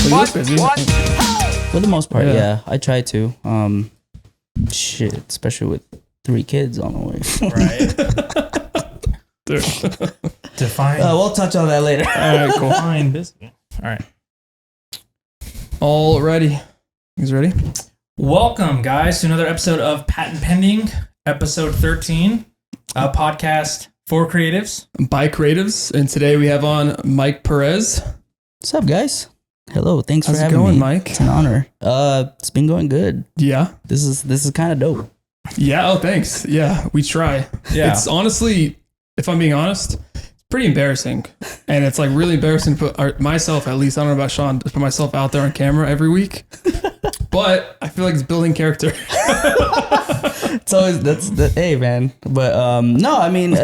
So you look busy. For the most part, yeah. I try to. Shit, especially with 3 kids on the way. Right. Define. We'll touch on that later. All right, cool. Define busy. All right. All ready. You guys ready? Welcome, guys, to another episode of Patent Pending, episode 13, a podcast for creatives. By creatives, and today we have on Mike Perez. What's up, guys? Hello, thanks How's for it having going, me. Mike? It's an honor. It's been going good. Yeah. This is kind of dope. Yeah. Oh, thanks. Yeah, we try. Yeah. It's honestly, if I'm being honest, it's pretty embarrassing, and it's like really embarrassing to put myself, at least I don't know about Sean, to put myself out there on camera every week. But I feel like it's building character. It's always hey man. But no, I mean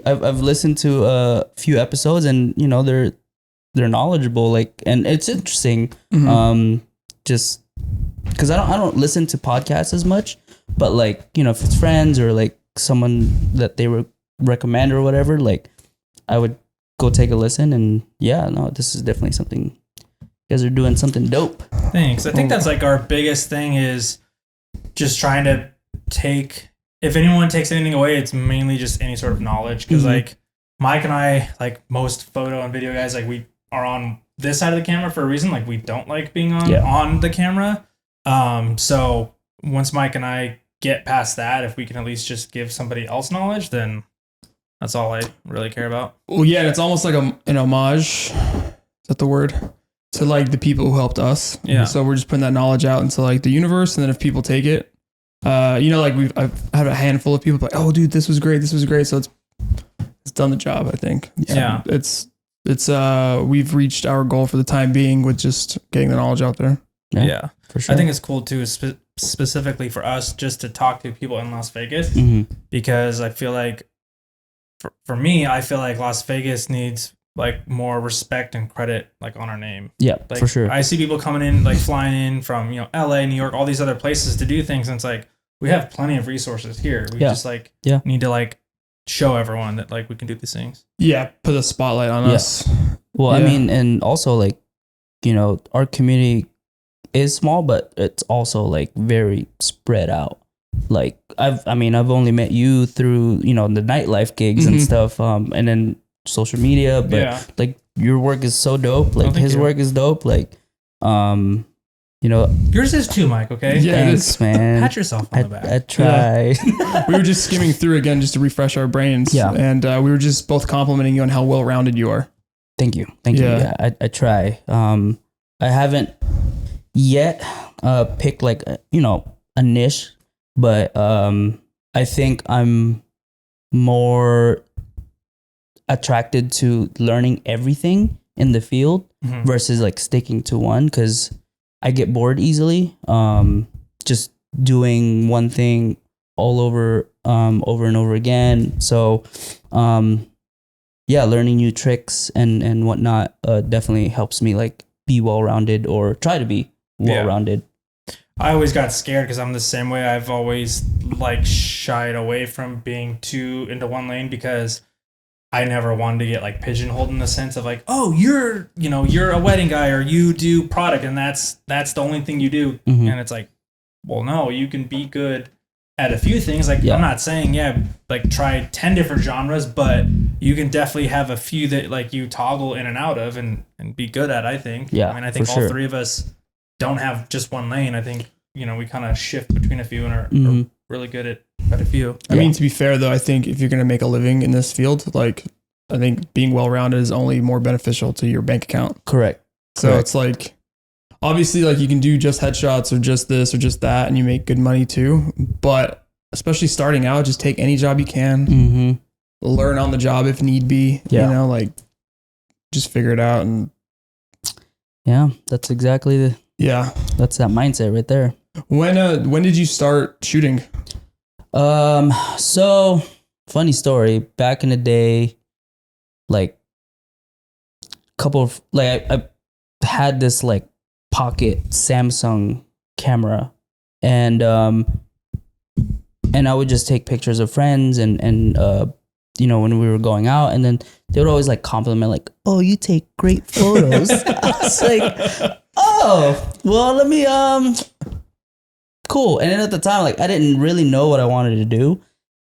I've listened to a few episodes, and you know they're knowledgeable, like, and it's interesting. Just because I don't listen to podcasts as much, but like, you know, if it's friends or like someone that they recommend or whatever, like I would go take a listen. And yeah, no, this is definitely something. You guys are doing something dope. Thanks. I think that's like our biggest thing is just trying to take, if anyone takes anything away, it's mainly just any sort of knowledge. Because like Mike and I, like most photo and video guys, like we are on this side of the camera for a reason. Like we don't like being on the camera. So once Mike and I get past that, if we can at least just give somebody else knowledge, then that's all I really care about. Well, yeah, and it's almost like an homage. Is that the word? To like the people who helped us. Yeah. So we're just putting that knowledge out into like the universe, and then if people take it, you know, like I've had a handful of people like, oh, dude, this was great. So it's done the job, I think. Yeah. It's we've reached our goal for the time being with just getting the knowledge out there. Yeah. For sure. I think it's cool too, specifically for us, just to talk to people in Las Vegas, because I feel like for me, I feel like Las Vegas needs like more respect and credit like on our name. Yeah, like, for sure. I see people coming in, like flying in from, you know, LA, New York, all these other places to do things. And it's like, we have plenty of resources here. We just like need to like show everyone that like we can do these things. Yeah. Put a spotlight on us. Well, I mean, and also like, you know, our community is small, but it's also like very spread out. Like I've only met you through, you know, the nightlife gigs and stuff, and then social media, but like your work is so dope. Like his work is dope. Like, you know, yours is too, Mike. Okay. Yeah, thanks, man. Pat yourself on the back. I try. Yeah. We were just skimming through again just to refresh our brains. Yeah. And we were just both complimenting you on how well rounded you are. Thank you. Yeah, I try. I haven't yet picked like a niche, but I think I'm more attracted to learning everything in the field versus like sticking to one, because I get bored easily. Just doing one thing all over and over again. So learning new tricks and whatnot definitely helps me like be well-rounded, or try to be well-rounded. I always got scared because I'm the same way. I've always like shied away from being too into one lane, because I never wanted to get like pigeonholed in the sense of like, oh, you're a wedding guy, or you do product, and that's the only thing you do. And it's like, well, no, you can be good at a few things. Like I'm not saying like try 10 different genres, but you can definitely have a few that like you toggle in and out of and be good at, I think. Yeah, I mean, I think all three of us don't have just one lane. I think, you know, we kind of shift between a few and are really good at a few. I mean, to be fair though, I think if you're going to make a living in this field, like I think being well-rounded is only more beneficial to your bank account. Correct. So it's like, obviously like you can do just headshots or just this or just that, and you make good money too. But especially starting out, just take any job you can, learn on the job if need be, you know, like just figure it out. And that's exactly that's that mindset right there. When did you start shooting? So funny story, back in the day, like couple of like I had this like pocket Samsung camera, and I would just take pictures of friends and when we were going out, and then they would always like compliment like, "Oh, you take great photos." I was like, "Oh, well, let me cool." And then at the time, like I didn't really know what I wanted to do,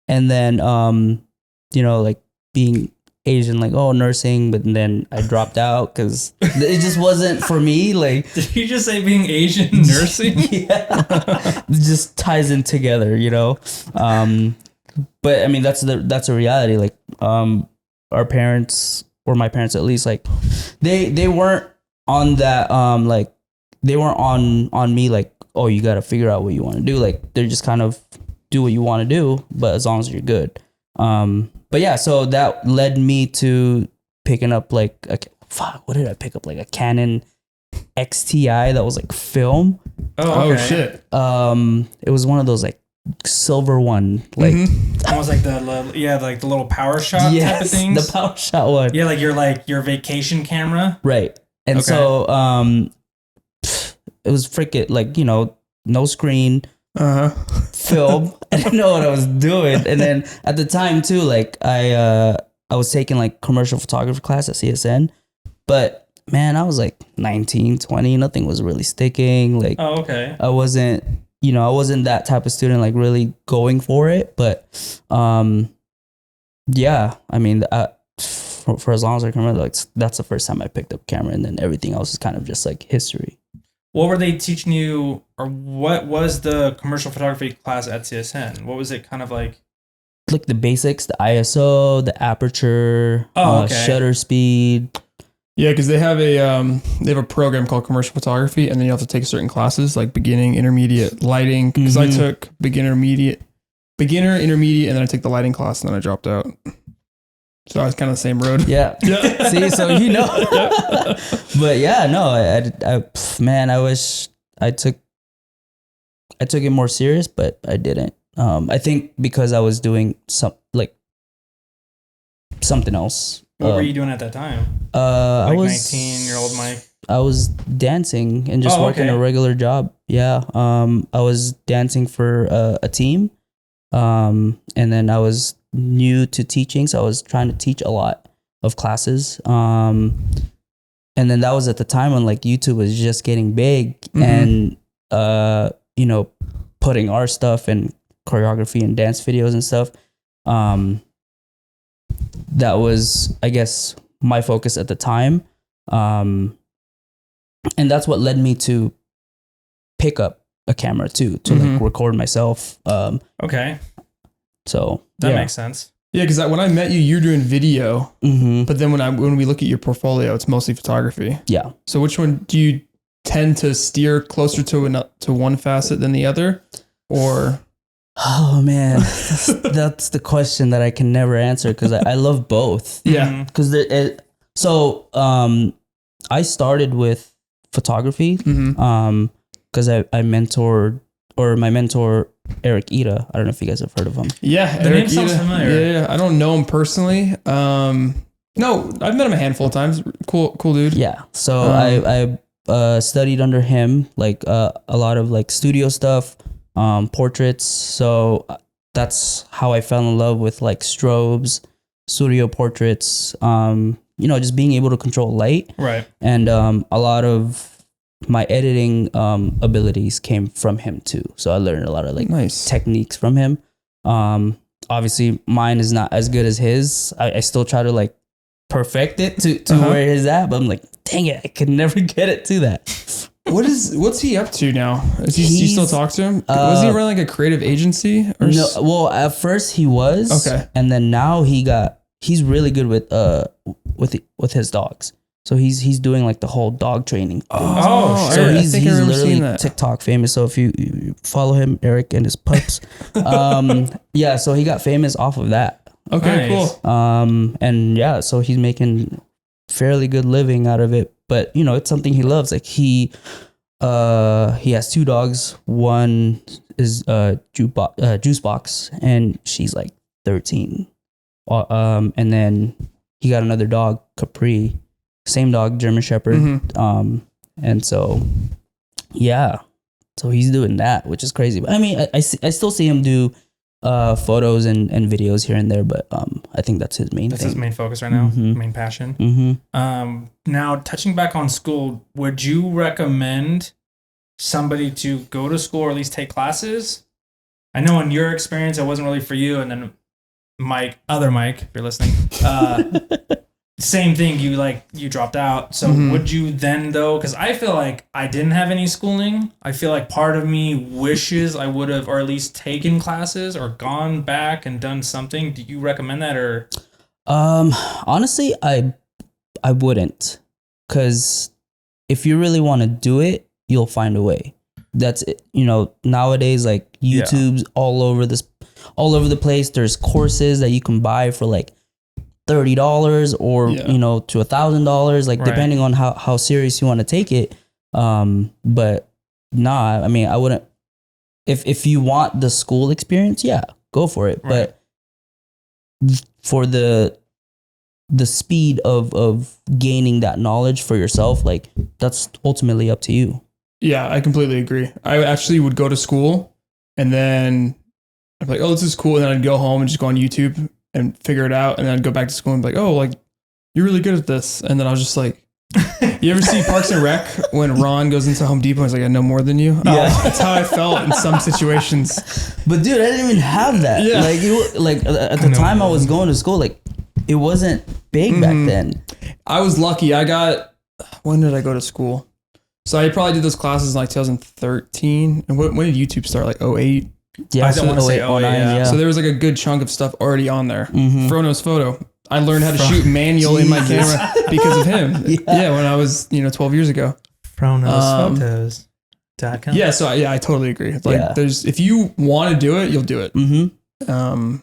and then like being Asian, like, oh, nursing, but then I dropped out because it just wasn't for me. Like, did you just say being Asian nursing? Yeah, it just ties in together, But I mean, that's a reality. Like, our parents, or my parents at least, like, they weren't on that. Like, they weren't on me. Like, oh, you got to figure out what you want to do. Like, they're just kind of do what you want to do, but as long as you're good. But yeah, so that led me to picking up like what did I pick up? Like a Canon XTI that was like film. Oh, okay. Shit. It was one of those like silver one, like almost like the little power shot type of things. The power shot one. Yeah, like your vacation camera. Right. And so it was freaking like, no screen. Film. I didn't know what I was doing. And then at the time too, like I was taking like commercial photography class at CSN, but man, I was like 19, 20, nothing was really sticking. Like, oh, okay. I wasn't that type of student, like really going for it. But yeah, I mean, for as long as I can remember, like that's the first time I picked up camera, and then everything else is kind of just like history. What were they teaching you, or what was the commercial photography class at CSN? What was it kind of like? Like the basics, the ISO, the aperture, shutter speed. Yeah, because they have a program called commercial photography, and then you have to take certain classes like beginning, intermediate, lighting. Because I took beginner, intermediate, and then I took the lighting class, and then I dropped out. So I was kind of the same road. Yeah. See, so But yeah, no, I wish I took it more serious, but I didn't. I think because I was doing something else. What were you doing at that time? I was 19-year-old Mike. I was dancing and just working a regular job. Yeah. I was dancing for a team. And then I was new to teaching, so I was trying to teach a lot of classes. And then that was at the time when like YouTube was just getting big, and putting our stuff and choreography and dance videos and stuff. That was, I guess, my focus at the time. And that's what led me to pick up a camera too, to like record myself. Okay. So that makes sense. Yeah, because when I met you, you're doing video, but then when we look at your portfolio, it's mostly photography. Yeah. So which one do you tend to steer closer to one facet than the other, or? Oh man, that's the question that I can never answer because I love both. Yeah. Because I started with photography because I mentored, or my mentor Eric Ida. I don't know if you guys have heard of him. Yeah, the name sounds familiar. Yeah, I don't know him personally. No, I've met him a handful of times. Cool dude. Yeah. So I studied under him, like a lot of like studio stuff, portraits. So that's how I fell in love with like strobes, studio portraits. Just being able to control light. Right. And a lot of my editing abilities came from him too. So I learned a lot of like techniques from him. Obviously mine is not as good as his. I still try to like perfect it to where it is at, but I'm like, dang it, I could never get it to that. What's he up to now? Do you still talk to him? Was he running like a creative agency? Or no, well at first he was. Okay. And then now he's really good with his dogs. So he's doing like the whole dog training thing. Oh, so he's literally TikTok famous. So if you follow him, Eric and his pups, yeah. So he got famous off of that. Okay, cool. And yeah, so he's making fairly good living out of it. But it's something he loves. Like he has two dogs. One is Juice Box, and she's like 13. And then he got another dog, Capri. Same dog, German Shepherd. And so, yeah. So he's doing that, which is crazy. But I mean, I still see him do photos and videos here and there, but I think that's his main That's thing. his main focus right now, main passion. Mm-hmm. Now, touching back on school, would you recommend somebody to go to school or at least take classes? I know in your experience, it wasn't really for you. And then other Mike, if you're listening, same thing. You dropped out. So would you then though? Because I feel like I didn't have any schooling. I feel like part of me wishes I would have, or at least taken classes or gone back and done something. Do you recommend that or? Honestly, I wouldn't, because if you really want to do it, you'll find a way. That's it. Nowadays, like YouTube's all over the place. There's courses that you can buy for like $30 or to $1,000, like depending on how serious you want to take it. But nah, I mean, I wouldn't. If you want the school experience, yeah, go for it. Right. But for the speed of gaining that knowledge for yourself, like that's ultimately up to you. Yeah, I completely agree. I actually would go to school and then I'd be like, oh, this is cool. And then I'd go home and just go on YouTube and figure it out. And then I'd go back to school and be like, oh, like, you're really good at this. And then I was just like, you ever see Parks and Rec when Ron goes into Home Depot and he's like, I know more than you? Yeah. That's how I felt in some situations. But dude, I didn't even have that. Yeah. At the time I was going to school, like it wasn't big back then. I was lucky. When did I go to school? So I probably did those classes in like 2013. And when did YouTube start? Like 08? Yeah, I don't want to say 08, 08, yeah. So there was like a good chunk of stuff already on there. Mm-hmm. Frono's photo. I learned how to shoot manual in my camera because of him. Yeah, when I was 12 years ago. Fronosphotos.com. Yeah, so I totally agree. Like if you want to do it, you'll do it. Mm-hmm.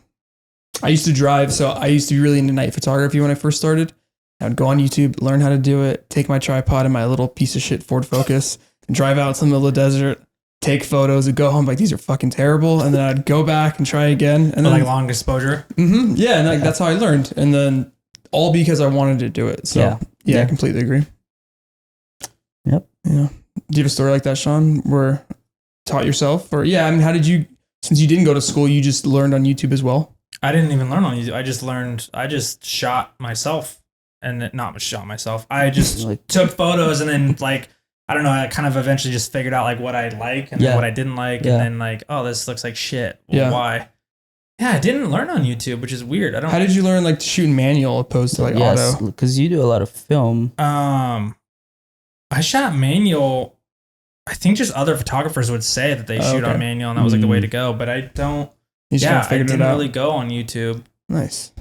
I used to drive, so I used to be really into night photography when I first started. I would go on YouTube, learn how to do it, take my tripod and my little piece of shit Ford Focus, and drive out to the middle of the desert, take photos, and go home like, these are fucking terrible. And then I'd go back and try again. And then, like long exposure. Yeah, and that's how I learned. And then all because I wanted to do it. So yeah, I completely agree. Yep. Yeah. Do you have a story like that, Sean, where taught yourself? Or I mean, how did you, since you didn't go to school, you just learned on YouTube as well? I didn't even learn on YouTube. I just shot myself. And not shot myself. I just took photos and then I don't know. I kind of eventually just figured out like what I like and then what I didn't like, and then like, oh, this looks like shit. Well, why? Yeah, I didn't learn on YouTube, which is weird. How did you learn like to shoot in manual opposed to like auto? Because you do a lot of film. I shot manual. I think just other photographers would say that they shoot on manual, and that was like the way to go. But I don't. I didn't really go on YouTube. Nice.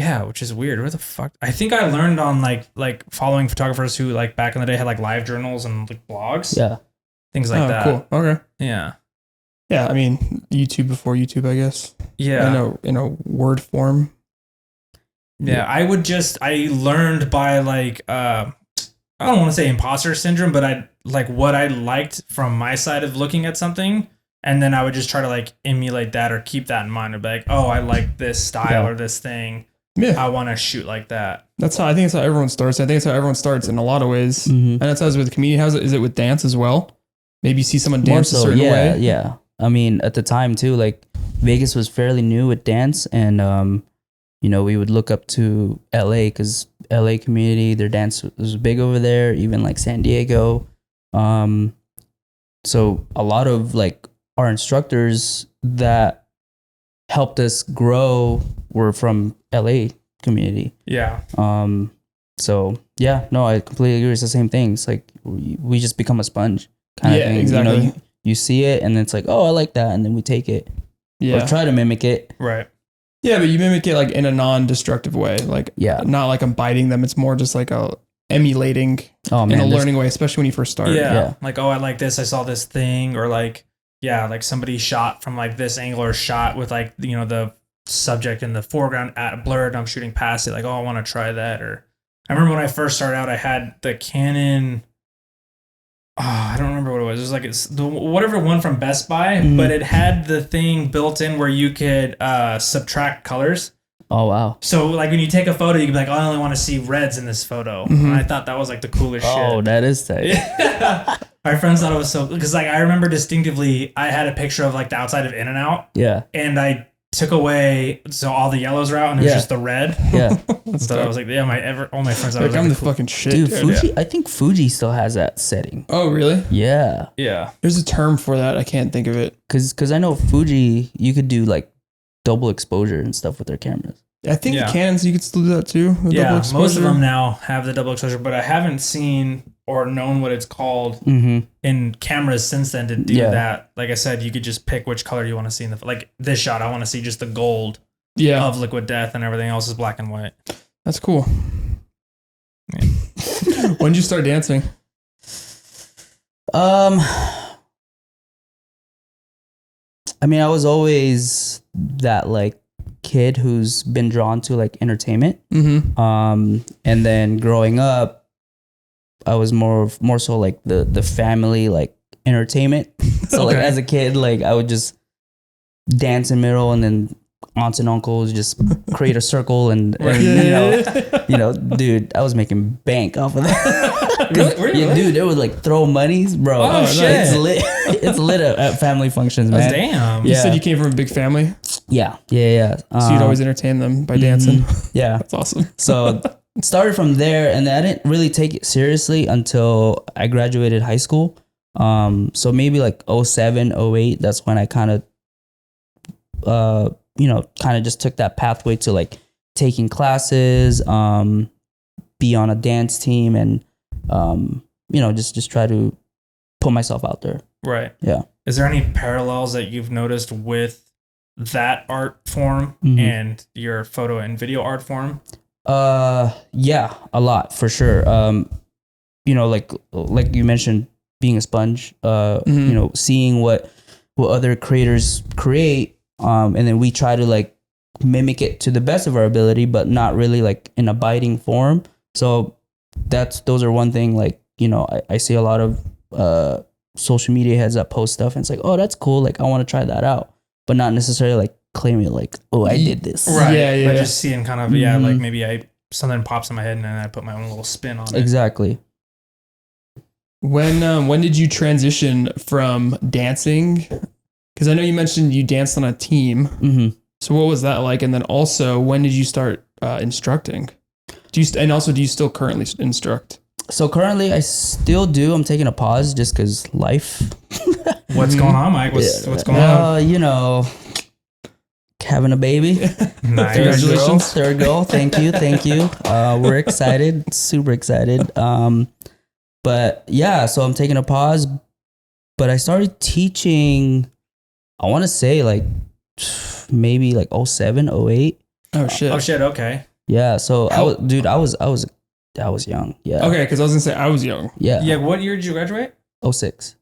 Yeah, which is weird. Where the fuck? I think I learned on like following photographers who like back in the day had like live journals and like blogs. Yeah. Things like that. Cool. Okay. Yeah. Yeah, I mean, YouTube before YouTube, I guess. Yeah. In a word form. Yeah, I learned by like I don't want to say imposter syndrome, but I like what I liked from my side of looking at something. And then I would just try to like emulate that or keep that in mind. I'd be like, oh, I like this style or this thing. Yeah. I want to shoot like that. I think that's how everyone starts. I think it's how everyone starts in a lot of ways. Mm-hmm. And that's how it's with comedian. Is it with dance as well? Maybe you see someone dance a certain way. Yeah. I mean, at the time too, like Vegas was fairly new with dance, and we would look up to LA because LA community, their dance was big over there. Even like San Diego. So a lot of like our instructors that helped us grow were from LA community. Yeah. So yeah, no, I completely agree. It's the same thing. It's like we just become a sponge kind of thing. Exactly. You see it and it's like, oh, I like that, and then we take it. Yeah. Or try to mimic it. Right. Yeah, but you mimic it like in a non-destructive way. Like not like I'm biting them. It's more just like emulating in a learning way, especially when you first start. Yeah. Like, oh, I like this. I saw this thing, or like. Yeah, like somebody shot from like this angle or shot with like, the subject in the foreground blurred. I'm shooting past it. Like, oh, I want to try that. Or I remember when I first started out, I had the Canon. Oh, I don't remember what it was. It was like it's the whatever one from Best Buy, but it had the thing built in where you could subtract colors. Oh, wow. So like when you take a photo, you can be like, oh, I only want to see reds in this photo. And I thought that was like the coolest shit. Oh, that is tight. Yeah. our friends thought it was so, because like I remember distinctively, I had a picture of like the outside of In-N-Out, Yeah. and I took away, so all the yellows are out, and it was Yeah. just the red. Yeah. So I was like, yeah, all my friends. Like, I'm the fucking shit. Dude, Dude. Fuji, I think Fuji still has that setting. Oh, really? Yeah. Yeah. There's a term for that. I can't think of it. Cause I know Fuji, you could do like double exposure and stuff with their cameras. I think Yeah. the Canons, you could still do that too. The double Most of exposure. them now have the double exposure, but I haven't seen or known what it's called Mm-hmm. in cameras since then to do Yeah. that. Like I said, you could just pick which color you want to see in the, like this shot, I want to see just the gold Yeah. of Liquid Death, and everything else is black and white. That's cool. Yeah. When did you start dancing? I mean, I was always that like kid who's been drawn to like entertainment. Mm-hmm. And then growing up, I was more so like the family like entertainment. So like Okay. as a kid, like I would just dance in middle, and then aunts and uncles just create a circle, and you know, dude, I was making bank off of that. Really? Yeah, dude, they would like throw monies, bro. Oh, It's shit. lit. It's lit at family functions, man. Damn. You Yeah. said you came from a big family, Yeah. so you'd always entertain them by dancing. yeah. That's awesome. So started from there, and I didn't really take it seriously until I graduated high school. So maybe like 07, 08, that's when I kind of, just took that pathway to like taking classes, be on a dance team, and, just try to put myself out there. Right. Yeah. Is there any parallels that you've noticed with that art form Mhm. and your photo and video art form? Yeah, a lot for sure. Like you mentioned, being a sponge, Mhm. seeing what other creators create, and then we try to like mimic it to the best of our ability, but not really like in a biting form. So those are one thing. Like, I see a lot of social media heads that post stuff, and it's like, oh, that's cool. Like, I want to try that out, but not necessarily like claiming like, oh, I did this. Right. Yeah, But yeah. just seeing kind of, Mhm. like maybe something pops in my head and then I put my own little spin on it. Exactly. When did you transition from dancing? Because I know you mentioned you danced on a team. Mm-hmm. So what was that like? And then also, when did you start instructing? Do you still currently instruct? So currently, I still do. I'm taking a pause just because life. What's going on, Mike? What's going on? Having a baby. Nice. Congratulations. Third girl. Thank you. We're excited. Super excited. But yeah, so I'm taking a pause. But I started teaching, I want to say like maybe like 07, 08. Oh shit. Oh shit. Okay. Yeah. So I was young. Yeah. Okay, because I was gonna say I was young. Yeah. Yeah. What year did you graduate? 06.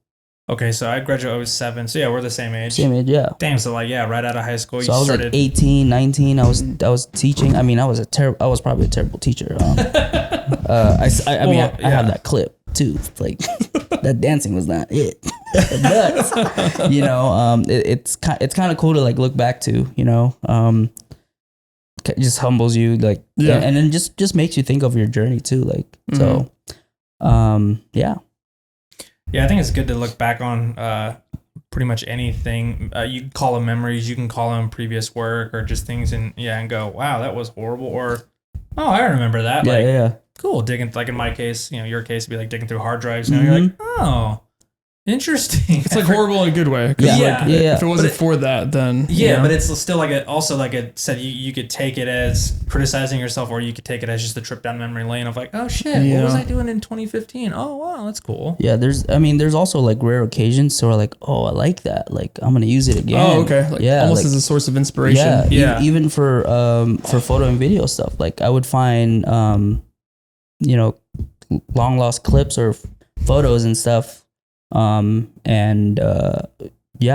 Okay, so I graduated 07. So yeah, we're the same age. Same age. Yeah. Damn. So like, yeah, right out of high school, So you I was started. like 18, 19. I was teaching. I mean, I was probably a terrible teacher. I have that clip too. It's like that dancing was not it. But it's kind of cool to like look back to. It just humbles you, like, Yeah. and then just makes you think of your journey too. Like, so, yeah. Yeah, I think it's good to look back on pretty much anything. You can call them memories, you can call them previous work, or just things, and go, wow, that was horrible, or oh, I remember that. Yeah, like, yeah. cool. Digging, like in my case, your case would be like digging through hard drives. You're like, oh, interesting. It's like horrible in a good way. 'Cause, Yeah. like, Yeah. If it wasn't for that, then Yeah, but it's still like I said, you could take it as criticizing yourself, or you could take it as just a trip down memory lane of like, oh shit, what was Yeah. I doing in 2015? Oh wow, that's cool. Yeah, there's also like rare occasions so we're like, oh, I like that. Like, I'm gonna use it again. Oh, okay. Like, yeah, almost like, as a source of inspiration. yeah, Yeah. Even for photo and video stuff. Like, I would find long lost clips or photos and stuff, I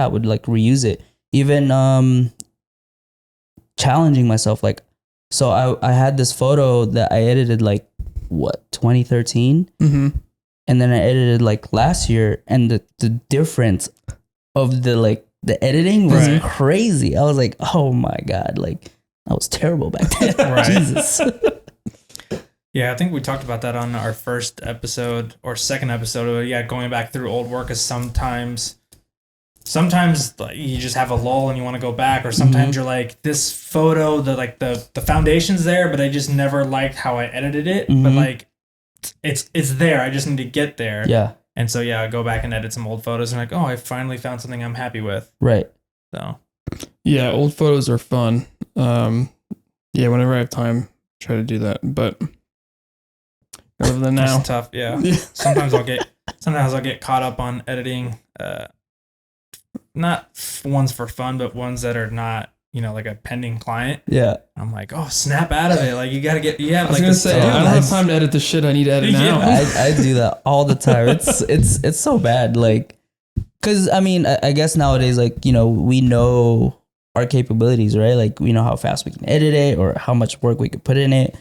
would like reuse it. Even challenging myself. Like, so I had this photo that I edited like 2013. Mm-hmm. And then I edited like last year, and the difference of the editing was Right. crazy. I was like, oh my God, like I was terrible back then. Right. Jesus. Yeah, I think we talked about that on our first episode or second episode. Yeah, going back through old work is sometimes like, you just have a lull and you want to go back, or sometimes you're like, this photo, the foundation's there, but I just never liked how I edited it. But like, it's there. I just need to get there. Yeah. And so I go back and edit some old photos and like, oh, I finally found something I'm happy with. Right. So Yeah, old photos are fun. Yeah, whenever I have time, try to do that. But other than now, it's tough. Yeah. Sometimes I'll get caught up on editing, not ones for fun, but ones that are not, like a pending client. Yeah. I'm like, oh, snap out of it. Like, you got to get, I was gonna say, I don't have time to edit the shit I need to edit now. I do that all the time. It's so bad. Like, cause I mean, I guess nowadays, like, we know our capabilities, right? Like, we know how fast we can edit it or how much work we could put in it.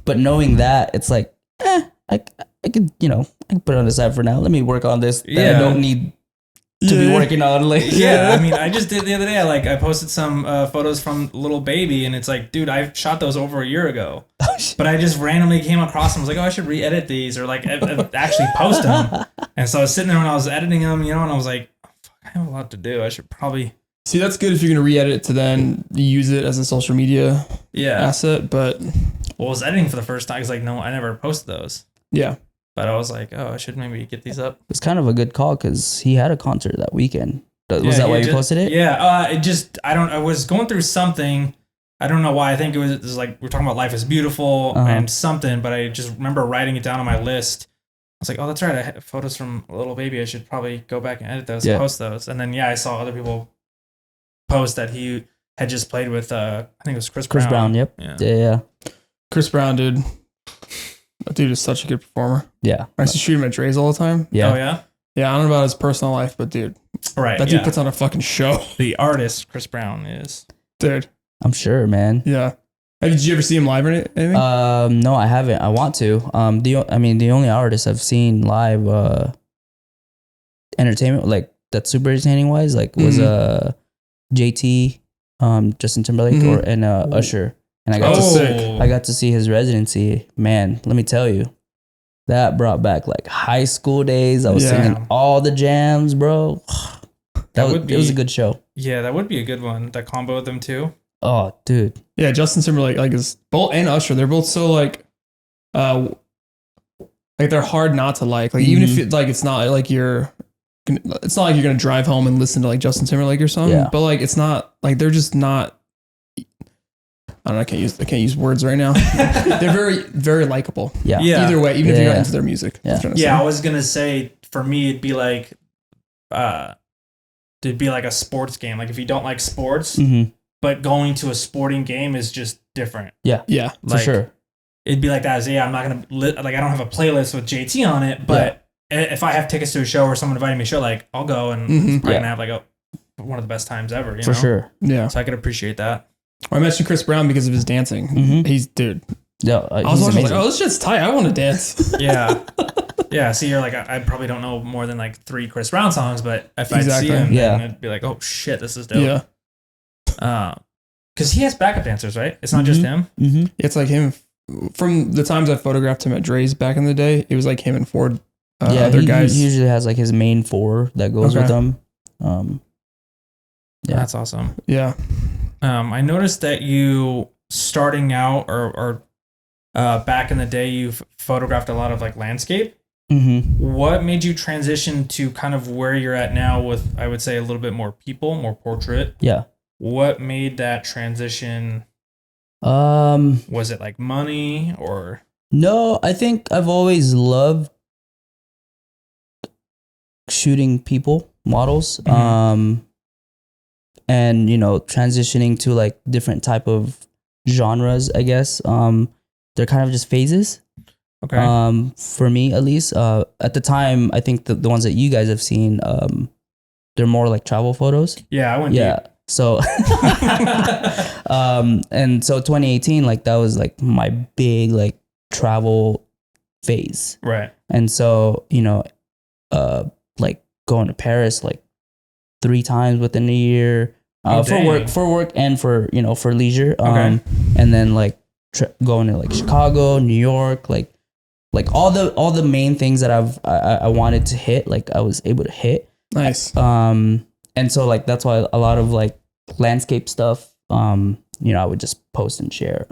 But knowing that, it's like, I could, I can put it on the side for now. Let me work on this that I don't need to be working on. Like, I mean, I just did the other day. I posted some photos from little baby, and it's like, dude, I shot those over a year ago, but I just randomly came across them. I was like, oh, I should re-edit these, or like actually post them. And so I was sitting there when I was editing them, and I was like, oh, fuck, I have a lot to do. I should probably. See, that's good if you're gonna re-edit it to then use it as a social media asset. But I was editing for the first time. I was like, no, I never posted those. Yeah. But I was like, oh, I should maybe get these up. It's kind of a good call because he had a concert that weekend. Was that why you posted it? Yeah. I was going through something. I don't know why. I think it was like, we're talking about Life is Beautiful and something, but I just remember writing it down on my list. I was like, oh, that's right. I have photos from a little baby. I should probably go back and edit those and post those. And then, I saw other people post that he had just played with, I think it was Chris Brown. Yep. Yeah. Chris Brown, dude. That dude is such a good performer. Yeah. I used to shoot him at Dre's all the time. Yeah. Oh, yeah? Yeah, I don't know about his personal life, but dude. Right. That dude puts on a fucking show. The artist, Chris Brown, is. Dude. I'm sure, man. Yeah. Did you ever see him live or anything? No, I haven't. I want to. The only artist I've seen live, entertainment, like that's super entertaining wise, like was JT, Justin Timberlake, and Usher. And I got to see his residency. Man, let me tell you, that brought back like high school days. I was singing all the jams, bro. It was a good show. Yeah, that would be a good one. That combo of them too. Oh, dude. Yeah, Justin Timberlake, like, is both, and Usher, they're both so like they're hard not to like. Like, even if it's not like you're gonna drive home and listen to like Justin Timberlake or something. But like, it's not like they're just not. I don't know. I can't use words right now. They're very, very likable. Yeah. Either way, even if you're not into their music. I was gonna say for me, it'd be like a sports game. Like if you don't like sports, but going to a sporting game is just different. Yeah. Yeah. For sure. It'd be like that. I'm not gonna I don't have a playlist with JT on it, but if I have tickets to a show or someone inviting me to a show, like I'll go and it's probably gonna have like one of the best times ever. You know? Sure. Yeah. So I could appreciate that. I mentioned Chris Brown because of his dancing. He's dude. Yeah, I was watching like, oh, this shit's tight. I want to dance. Yeah. See, you're like, I probably don't know more than like 3 Chris Brown songs, but if I see him, then I'd be like, oh shit, this is dope. Yeah. Because he has backup dancers, right? It's not just him. It's like him. From the times I photographed him at Dre's back in the day, it was like him and 4 other guys. He usually has like his main 4 that goes with them. That's awesome. Yeah. I noticed that you starting out or back in the day, you've photographed a lot of like landscape. What made you transition to kind of where you're at now with, I would say, a little bit more people, more portrait? Yeah. What made that transition? Was it like money or? No, I think I've always loved shooting people, models. And transitioning to like different type of genres, I guess. They're kind of just phases. Okay. For me at least. At the time, I think the ones that you guys have seen, they're more like travel photos. Yeah, I went. Yeah. So and so 2018, like that was like my big like travel phase. Right. And so, like going to Paris like 3 times within a year. For work and for leisure. Okay. And then like going to like Chicago, New York, like all the main things that I wanted to hit, like I was able to hit. Nice. And so like that's why a lot of like landscape stuff, you know, I would just post and share.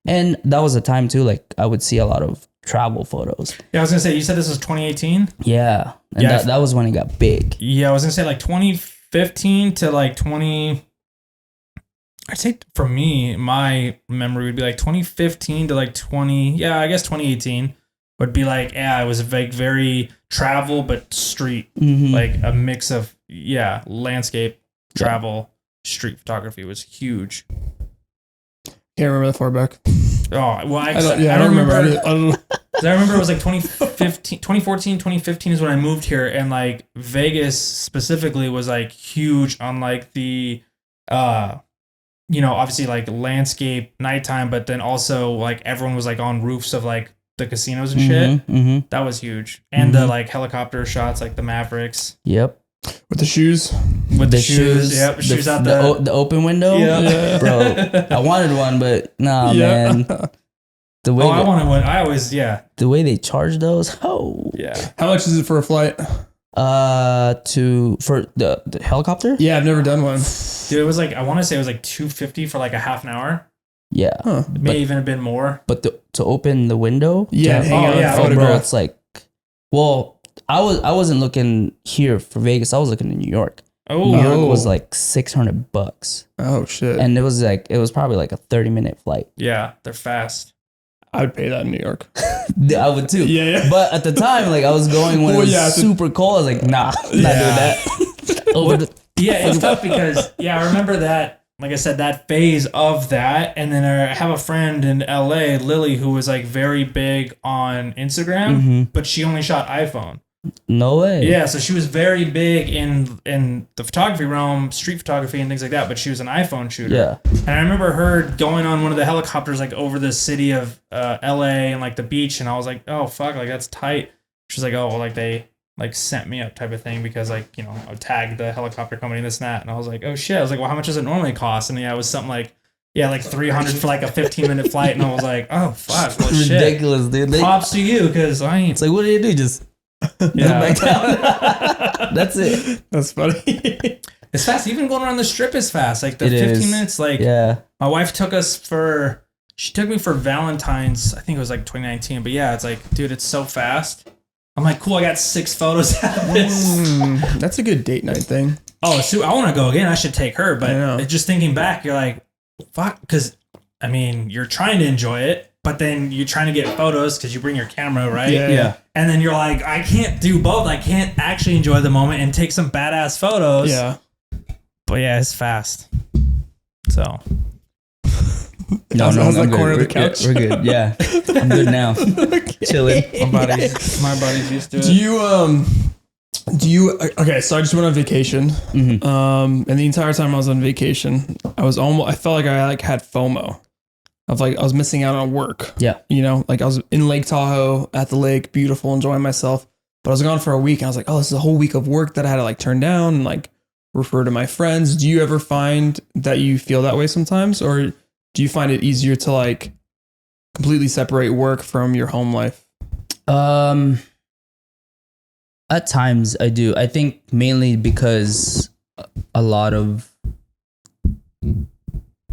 And that was a time too, like I would see a lot of travel photos. Yeah, I was gonna say, you said this was 2018. Yeah, and Yeah, that was when it got big. Yeah, I was gonna say like 2015 to like 20. I'd say for me, my memory would be like 2015 to like 20. Yeah, I guess 2018 would be like, yeah, it was like very travel but street, Mhm. like a mix of landscape, travel, street photography was huge. Can't remember that far back. Oh well, I don't remember. remember. I don't know. I remember it was like 2014, 2015 is when I moved here, and like Vegas specifically was like huge on like the, you know, obviously like landscape nighttime, but then also like everyone was like on roofs of like the casinos and shit. Mhm. That was huge, and the like helicopter shots, like the Mavericks Yep. With the shoes. with the shoes. Yep, shoes out the. the open window. Yeah. Bro, I wanted one, but nah, Yeah. man. The way I wanted one. I always the way they charge those, yeah. How much is it for a flight? for the helicopter. Yeah, I've never done one. Dude, it was like, I want to say it was like $250 for like a half an hour. Yeah, Huh. It may even have been more. but to open the window, Yeah, to- hang out and yeah. bro, photograph. it's like, well, I wasn't looking here for Vegas. I was looking in New York. Oh, New York was Oh. like $600, Oh shit. and it was probably like a 30-minute flight. yeah, they're fast. I would pay that in New York. I would too. Yeah. But at the time, like I was going when Well, it was yeah, super cold. I was like, nah, not doing that. Over the, Yeah, it's tough because, I remember that, like I said, that phase of that. And then I have a friend in LA, Lily, who was like very big on Instagram, Mm-hmm. but she only shot iPhone. no way. Yeah, so she was very big in the photography realm, street photography and things like that, but she was an iPhone shooter. Yeah. And I remember her going on one of the helicopters like over the city of LA and like the beach, and I was like, oh fuck, like that's tight. She's like, oh well, like they like sent me up type of thing because like, you know, I would tag the helicopter company, this and that. And I was like, oh shit. I was like, well, how much does it normally cost? And yeah, it was something like, like 300 for like a 15-minute flight. And I was like, oh fuck, well, shit. Ridiculous, dude. Props to you, because I ain't. It's like, what do you do? Just Yeah. back down. That's it. That's funny. It's fast. Even going around the strip is fast. Like the It 15 is. minutes, like Yeah. my wife she took me for Valentine's. I think it was like 2019. But yeah, it's like, dude, it's so fast. I'm like, cool, I got 6 photos out of this. That's a good date night thing. Oh, so I want to go again. I should take her. I know. But just thinking back, you're like, fuck. Because, I mean, you're trying to enjoy it, but then you're trying to get photos because you bring your camera, right? Yeah. And then you're like, I can't do both. I can't actually enjoy the moment and take some badass photos. Yeah. But yeah, it's fast. So. How's that I'm corner of the good. couch? We're good. Yeah. I'm good now. Chilling. My body's used to it. Do you okay, so I just went on vacation. Mhm. And the entire time I was on vacation, I felt like I like had FOMO of like I was missing out on work. Yeah. You know, like I was in Lake Tahoe at the lake, beautiful, enjoying myself. But I was gone for a week and I was like, oh, this is a whole week of work that I had to like turn down and like refer to my friends. Do you ever find that you feel that way sometimes? Or do you find it easier to like completely separate work from your home life? At times I do. I think mainly because a lot of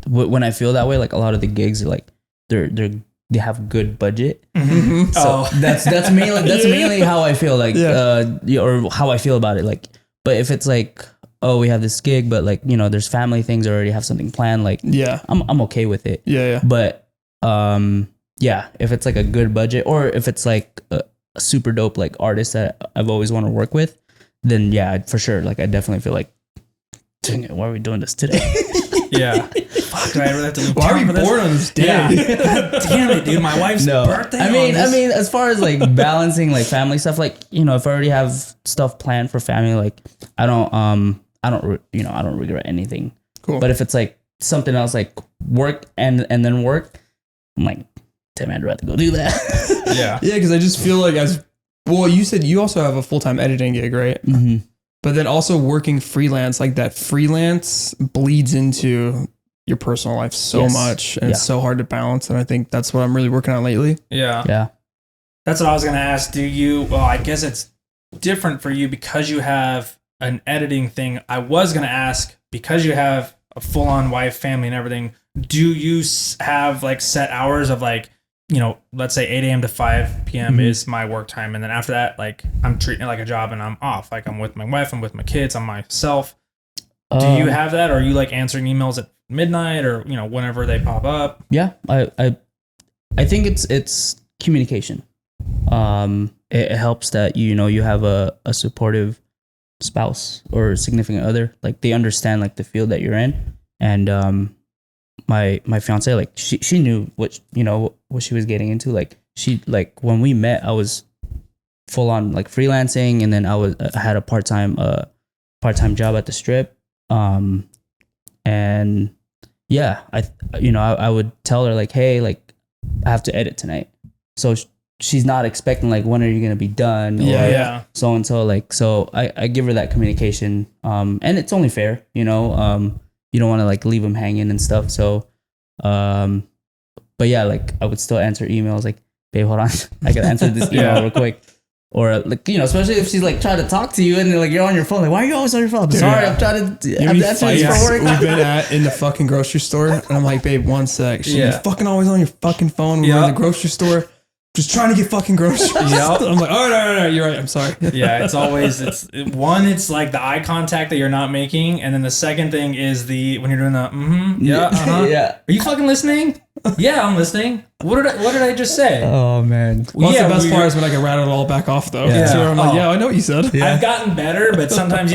when I feel that way, like a lot of the gigs are like they have good budget. Mm-hmm. So that's mainly how I feel like or how I feel about it. Like, but if it's like, oh, we have this gig, but like, you know, there's family things, I already have something planned, like Yeah. I'm okay with it. Yeah. But if it's like a good budget, or if it's like a super dope like artist that I've always wanted to work with, then yeah, for sure. Like I definitely feel like, dang it, why are we doing this today? Yeah. Fuck, I really have to leave Why are town we for this? bored on this day? Yeah. Damn it, dude. My wife's birthday. I mean, as far as like balancing like family stuff, like, you know, if I already have stuff planned for family, like I don't regret anything. Cool. But if it's like something else, like work and then work, I'm like, damn, I'd rather go do that. Yeah. Yeah, because I just feel like you said you also have a full-time editing gig, right? Mm-hmm. But then also working freelance, like that freelance bleeds into your personal life so Yes. much, and it's so hard to balance. And I think that's what I'm really working on lately. Yeah. That's what I was going to ask. Well, I guess it's different for you because you have an editing thing. I was going to ask, because you have a full-on wife, family, and everything, do you have like set hours of like, you know, let's say 8 a.m. to 5 p.m. is my work time. And then after that, like I'm treating it like a job and I'm off. Like I'm with my wife, I'm with my kids, I'm myself. Do you have that? Or are you like answering emails at midnight or, you know, whenever they pop up? Yeah. I think it's communication. It helps that, you know, you have a supportive spouse or significant other. Like they understand like the field that you're in. And, my fiance, like she knew what, you know, what she was getting into. Like she, like when we met, I was full on like freelancing, and then I had a part-time job at the strip. And yeah, I would tell her like, hey, like I have to edit tonight. So she's not expecting like, when are you going to be done? Yeah. So and so, like, so I give her that communication. And it's only fair, you know, you don't want to like leave them hanging and stuff. So, but yeah, like I would still answer emails like, babe, hold on, I gotta answer this email real quick. Or like, you know, especially if she's like trying to talk to you and like you're on your phone, like, why are you always on your phone? Sorry, I'm trying to have the answers for work. We've been in the fucking grocery store, and I'm like, babe, one sec. You're fucking always on your fucking phone. We're in the grocery store, just trying to get fucking groceries. I'm like, all right, you're right. I'm sorry. Yeah, it's always, it's like the eye contact that you're not making. And then the second thing is when you're doing the, Yeah. Are you fucking listening? Yeah, I'm listening. What did I just say? Oh man. Well, the best part is when I can rattle it all back off though. Yeah. So I'm like, I know what you said. Yeah. I've gotten better, but sometimes,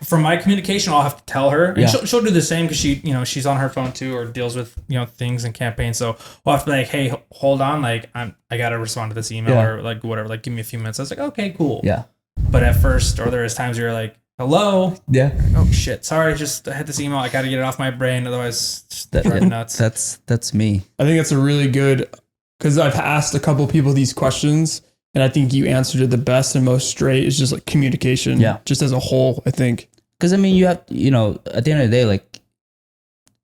from my communication, I'll have to tell her, and she'll do the same because she, you know, she's on her phone too, or deals with, you know, things and campaigns. So we'll have to be like, hey, hold on, like I gotta respond to this email or like whatever, like give me a few minutes. I was like, okay, cool. Yeah. But at first, or there is times where you're like, hello. Yeah. Oh shit. Sorry, I had this email. I got to get it off my brain. Otherwise, just drive nuts. That's me. I think that's a really good, because I've asked a couple people these questions, and I think you answered it the best and most straight. It's just like communication. Yeah. Just as a whole, I think. Because I mean, you have, you know, at the end of the day, like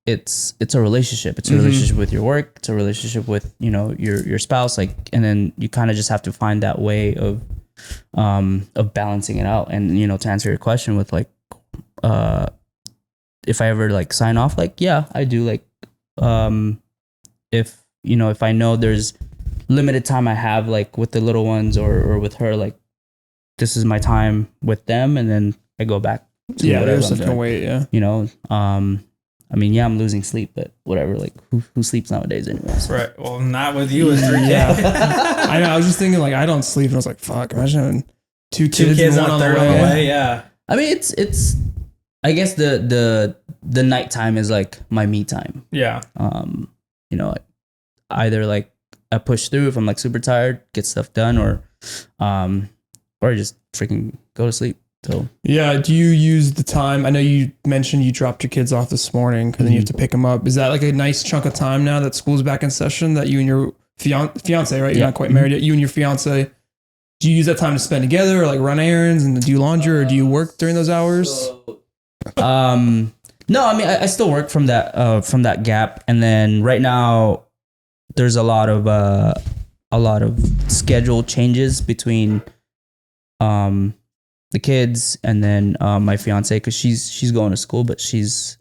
it's a relationship. It's a relationship with your work. It's a relationship with, you know, your spouse. Like, and then you kind of just have to find that way of balancing it out. And, you know, to answer your question with like, if I ever like sign off, like, yeah, I do. Like, if, you know, if I know there's limited time I have like with the little ones or with her, like this is my time with them. And then I go back to there's no way. Yeah. You know, I mean, yeah, I'm losing sleep, but whatever. Like, who sleeps nowadays, anyways? Right. Well, not with you with 3 kids. I know. I was just thinking, like, I don't sleep, and I was like, fuck. Imagine having two kids and one a third on the way. Yeah. I mean, it's. I guess the nighttime is like my me time. Yeah. You know, either like I push through if I'm like super tired, get stuff done, or just freaking go to sleep. So yeah, do you use the time? I know you mentioned you dropped your kids off this morning, and then you have to pick them up. Is that like a nice chunk of time now that school's back in session? That you and your fiance, right? You're not quite married yet. You and your fiance, do you use that time to spend together, or like run errands and do laundry, or do you work during those hours? No, I mean I still work from that gap, and then right now there's a lot of schedule changes between the kids and then my fiance, because she's going to school, but she has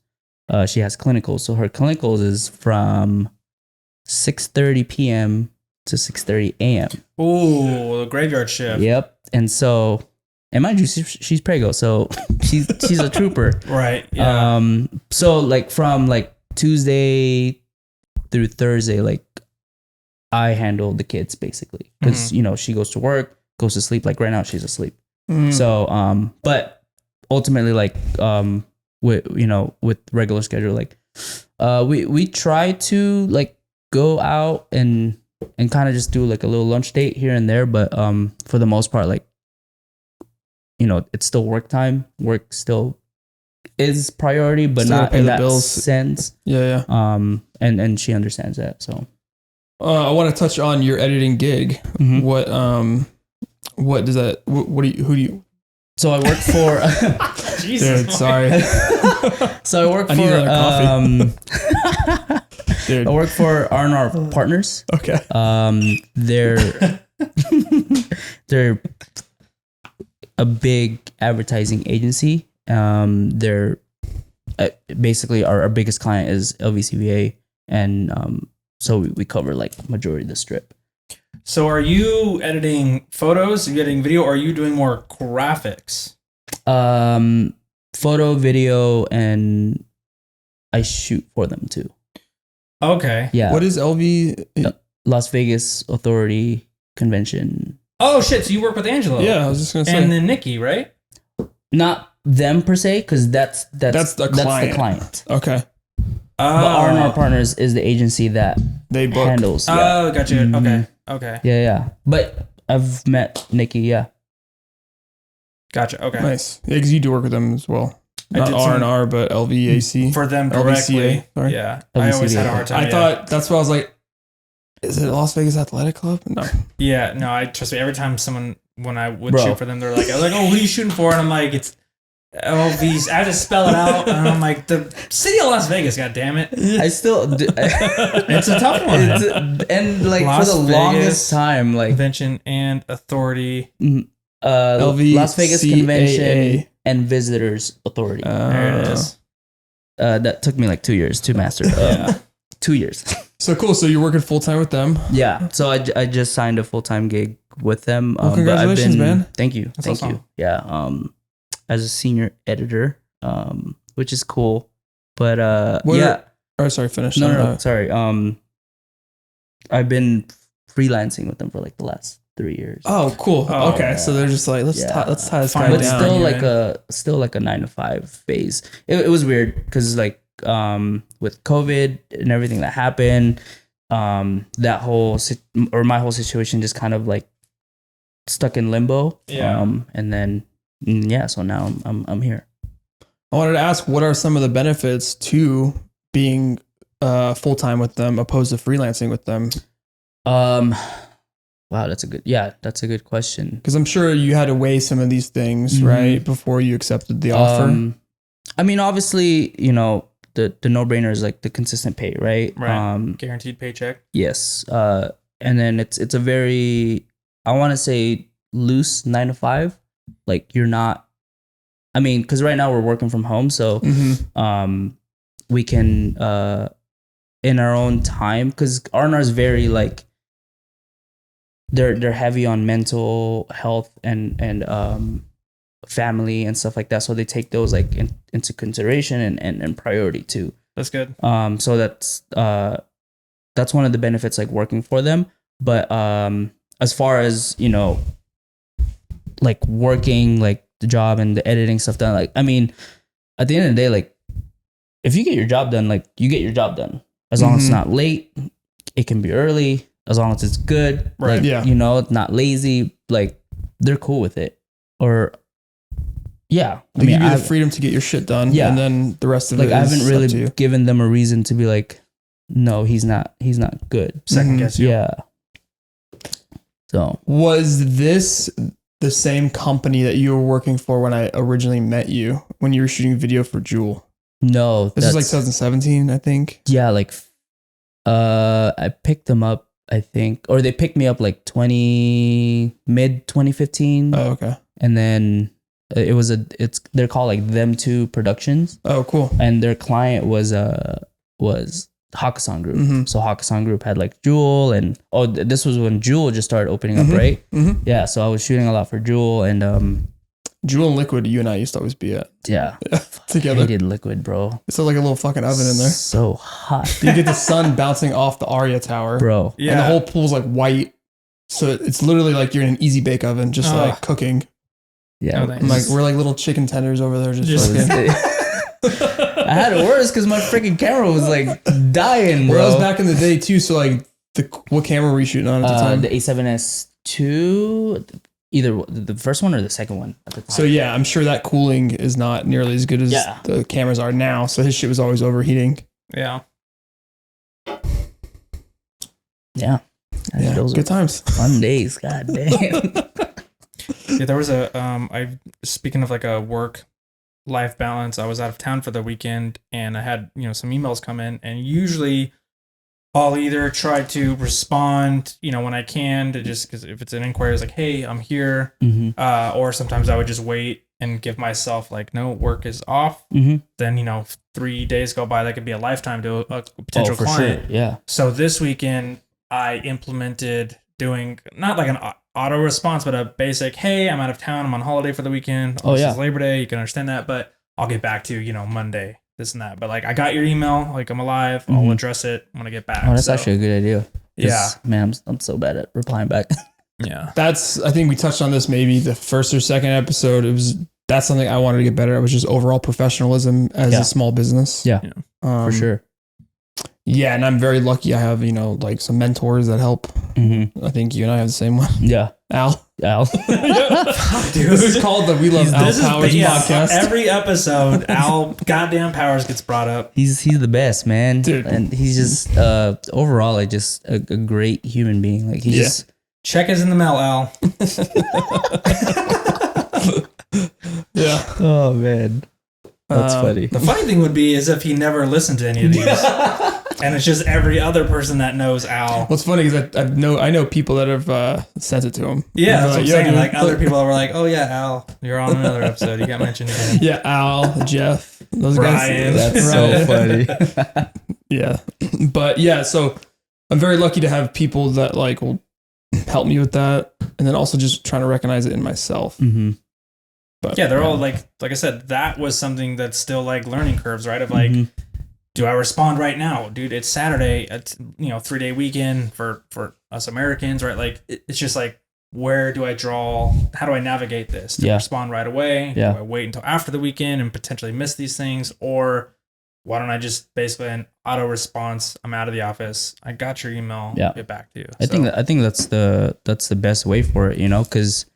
clinicals. So her clinicals is from 6:30 p.m. to 6:30 a.m. Ooh, the graveyard shift. Yep. And so, and mind you, she's prego, so she's a trooper. Right. Yeah. So like from like Tuesday through Thursday, like I handle the kids basically, because you know she goes to work, goes to sleep. Like right now, she's asleep. So, but ultimately, like, with regular schedule, like, we try to like go out and kind of just do like a little lunch date here and there. But, for the most part, like, you know, it's still work time. Work still is priority, but still not in that sense. Yeah. And she understands that. So, I want to touch on your editing gig. What does that? Who do you? So I work for. Jesus. Dude, sorry. So I work I need another for Dude. I work for R&R Partners. Okay. They're they're a big advertising agency. They're basically our biggest client is LVCVA, and so we cover like majority of the strip. So are you editing photos? Are you editing video? Or are you doing more graphics? Photo, video, and I shoot for them too. Okay. Yeah. What is LV? Las Vegas Authority Convention? Oh shit! So you work with Angelo? Yeah, I was just gonna say. And then Nikki, right? Not them per se, because that's the client. Okay. But R&R Partners is the agency that They book. handles. Oh, gotcha. Mhm. Okay. Yeah. But I've met Nikki. Yeah. Gotcha. Okay. Nice. Yeah, because you do work with them as well. I Not did some- R&R, but LVAC. For them LVCA, directly. sorry. Yeah. I always had a hard time. I thought that's what I was like. Is it Las Vegas Athletic Club? No. Yeah. No. I trust me. Every time when I would Bro. shoot for them, they're like, I was like, oh, who are you shooting for? And I'm like, it's LVs. I have to spell it out, and I'm like, the city of Las Vegas. God damn it. I still. It's a tough one. And like Las for the Vegas longest time, like Convention and Authority. Las Vegas LVCAA. Convention and Visitors Authority. There it is. That took me like 2 years to master. 2 years. So cool. So you're working full time with them. Yeah. So I just signed a full-time gig with them. Well, but congratulations, man. Thank you. That's Thank awesome. you. Yeah. As a senior editor, which is cool. But What yeah. Oh, sorry. Finish. No. Sorry. I've been freelancing with them for like the last 3 years. Oh, cool. Oh, okay. yeah. So they're just like, let's Yeah. tie this Fine. guy But down. still like a 9 to 5 phase. It was weird because like with COVID and everything that happened, that whole my whole situation just kind of like stuck in limbo. Yeah. And then so now I'm here. I wanted to ask, what are some of the benefits to being full time with them opposed to freelancing with them? Wow, that's a good question. Because I'm sure you had to weigh some of these things, Mhm. right, before you accepted the offer. I mean, obviously, the no-brainer is like the consistent pay, right? Right. Guaranteed paycheck. Yes. And then it's a very, I want to say, loose 9 to 5. Like you're not, I mean, because right now we're working from home, so we can in our own time, because R&R is very like they're heavy on mental health and family and stuff like that, so they take those like into consideration and priority too. That's good. So that's one of the benefits, like working for them. But as far as like working like the job and the editing stuff done, like I mean, at the end of the day, like if you get your job done, like you get your job done, as long as it's not late, it can be early, as long as it's good, Right. like, Yeah. it's not lazy, like they're cool with it. Or yeah, They give you the freedom to get your shit done. Yeah. And then the rest of like it I is haven't up to really you. given them a reason to be like, no, he's not good. Second guess you. Yeah. So Was this the same company that you were working for when I originally met you, when you were shooting video for Jewel? no, This was like 2017, I think. yeah, like I picked them up, I think, or they picked me up like mid 2015, Oh, okay. and then they're called like Them Two Productions, Oh, cool. and their client was Hakkasan Group. Mhm. So Hakkasan Group had like Jewel, and this was when Jewel just started opening up, Mhm. right? Mm-hmm. Yeah, so I was shooting a lot for Jewel, and Jewel and Liquid, you and I used to always be at yeah, together. hated Liquid, bro. It's like a little fucking oven in there. So hot, You get the sun bouncing off the Aria Tower. bro. Yeah. And the whole pool's like white. So it's literally like you're in an easy bake oven, just like cooking. Yeah, Oh, thanks. I'm like, we're like little chicken tenders over there. Just Just- fucking. I had it worse because my freaking camera was like dying, bro. Well, that was back in the day too. So like, what camera were you shooting on at the time? The A7S II, either the first one or the second one at the time. So yeah, I'm sure that cooling is not nearly as good as Yeah. the cameras are now. So his shit was always overheating. Yeah. yeah, Yeah, those good were times. fun days. God damn. Yeah, there was speaking of like a work life balance. I was out of town for the weekend and I had, some emails come in, and usually I'll either try to respond, when I can, to just because if it's an inquiry, it's like, hey, I'm here. Or sometimes I would just wait and give myself like, no, work is off. Then, 3 days go by. That could be a lifetime to a potential client. Sure. Yeah. So this weekend I implemented doing not like an auto response, but a basic, hey, I'm out of town. I'm on holiday for the weekend. This is Labor Day. You can understand that, but I'll get back to you, Monday. This and that, but like I got your email, like I'm alive. I'll address it when I get back. Oh, that's actually a good idea. Yeah, man, I'm so bad at replying back. Yeah, I think we touched on this maybe the first or second episode. That's something I wanted to get better at, was just overall professionalism as a small business. Yeah, for sure. Yeah, and I'm very lucky. I have like some mentors that help. I think you and I have the same one. Yeah, Al. Dude, this is called the We Love Al Powers podcast. Every episode, Al goddamn Powers gets brought up. He's the best, man, dude, and he's just overall like just a great human being. Like he just check is in the mail, Al. Yeah. Oh man, that's funny. The funny thing would be is if he never listened to any of these. And it's just every other person that knows Al. What's funny is I know people that have sent it to him. Yeah, that's what I'm saying. Like other people were like, "Oh yeah, Al, you're on another episode. You got mentioned again." Yeah, Al, Jeff, those Brian. guys. That's so funny. Yeah, but yeah, so I'm very lucky to have people that like will help me with that, and then also just trying to recognize it in myself. But yeah, they're all like I said, that was something that's still like learning curves, right? Of like. Do I respond right now? Dude, it's Saturday. It's 3-day weekend for us Americans, right? Like it's just like, where do I draw? How do I navigate this? Do I respond right away? Do I wait until after the weekend and potentially miss these things? Or why don't I just basically an auto response? I'm out of the office. I got your email. Get back to you. I think that's the best way for it, because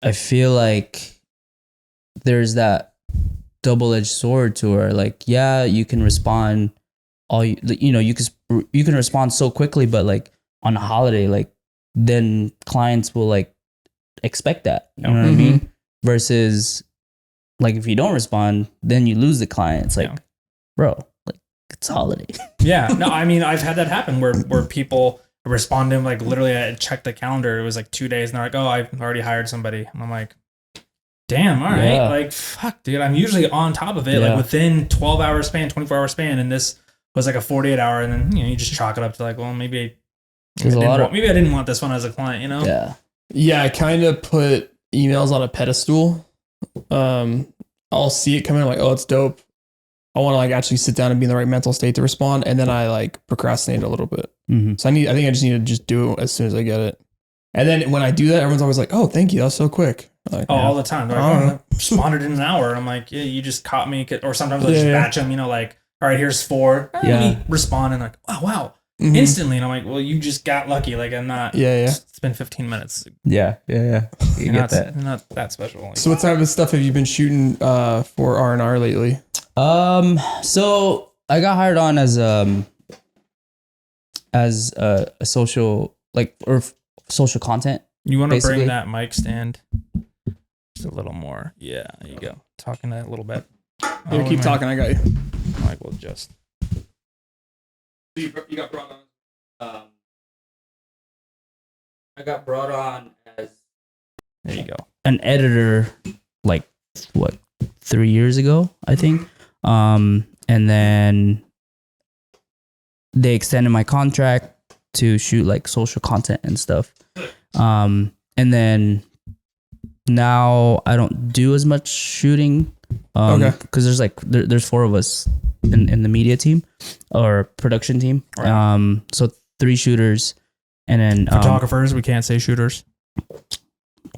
I feel like there's that double-edged sword to where like you can respond you can respond so quickly, but like on a holiday, like then clients will like expect that, you know what I mean, versus like if you don't respond then you lose the client. It's like bro, like it's a holiday. No, I mean I've had that happen where people respond to him, like literally I checked the calendar, it was like 2 days and they're like, oh, I've already hired somebody, and I'm like, damn, all right. Like, fuck, dude. I'm usually on top of it, like within 12-hour span, 24-hour span. And this was like a 48-hour. And then, you just chalk it up to like, well, maybe I didn't want this one as a client, Yeah, I kind of put emails on a pedestal. I'll see it coming. I'm like, oh, it's dope. I want to like actually sit down and be in the right mental state to respond. And then I like procrastinate a little bit. So I think I just need to just do it as soon as I get it. And then when I do that, everyone's always like, oh, thank you. That was so quick. Like, all the time. They're like, I responded in an hour. I'm like, yeah, you just caught me. Or sometimes I'll just batch them, like, all right, here's 4. Let me respond and like, oh, wow. Instantly. And I'm like, well, you just got lucky. Like, I'm not. It's been 15 minutes. Yeah. You get that. Not that special. Like, so what type of stuff have you been shooting for R&R lately? So I got hired on as a social, like, or social content. You want to bring that mic stand just a little more? Yeah, there you go. Talking that a little bit. Keep talking. I got you. Mike will just. You got brought on. I got brought on as. There you go. An editor, like 3 years ago, I think. And then they extended my contract to shoot like social content and stuff. And then now I don't do as much shooting. Because there's 4 of us in the media team or production team. Right. So 3 shooters, and then photographers. We can't say shooters.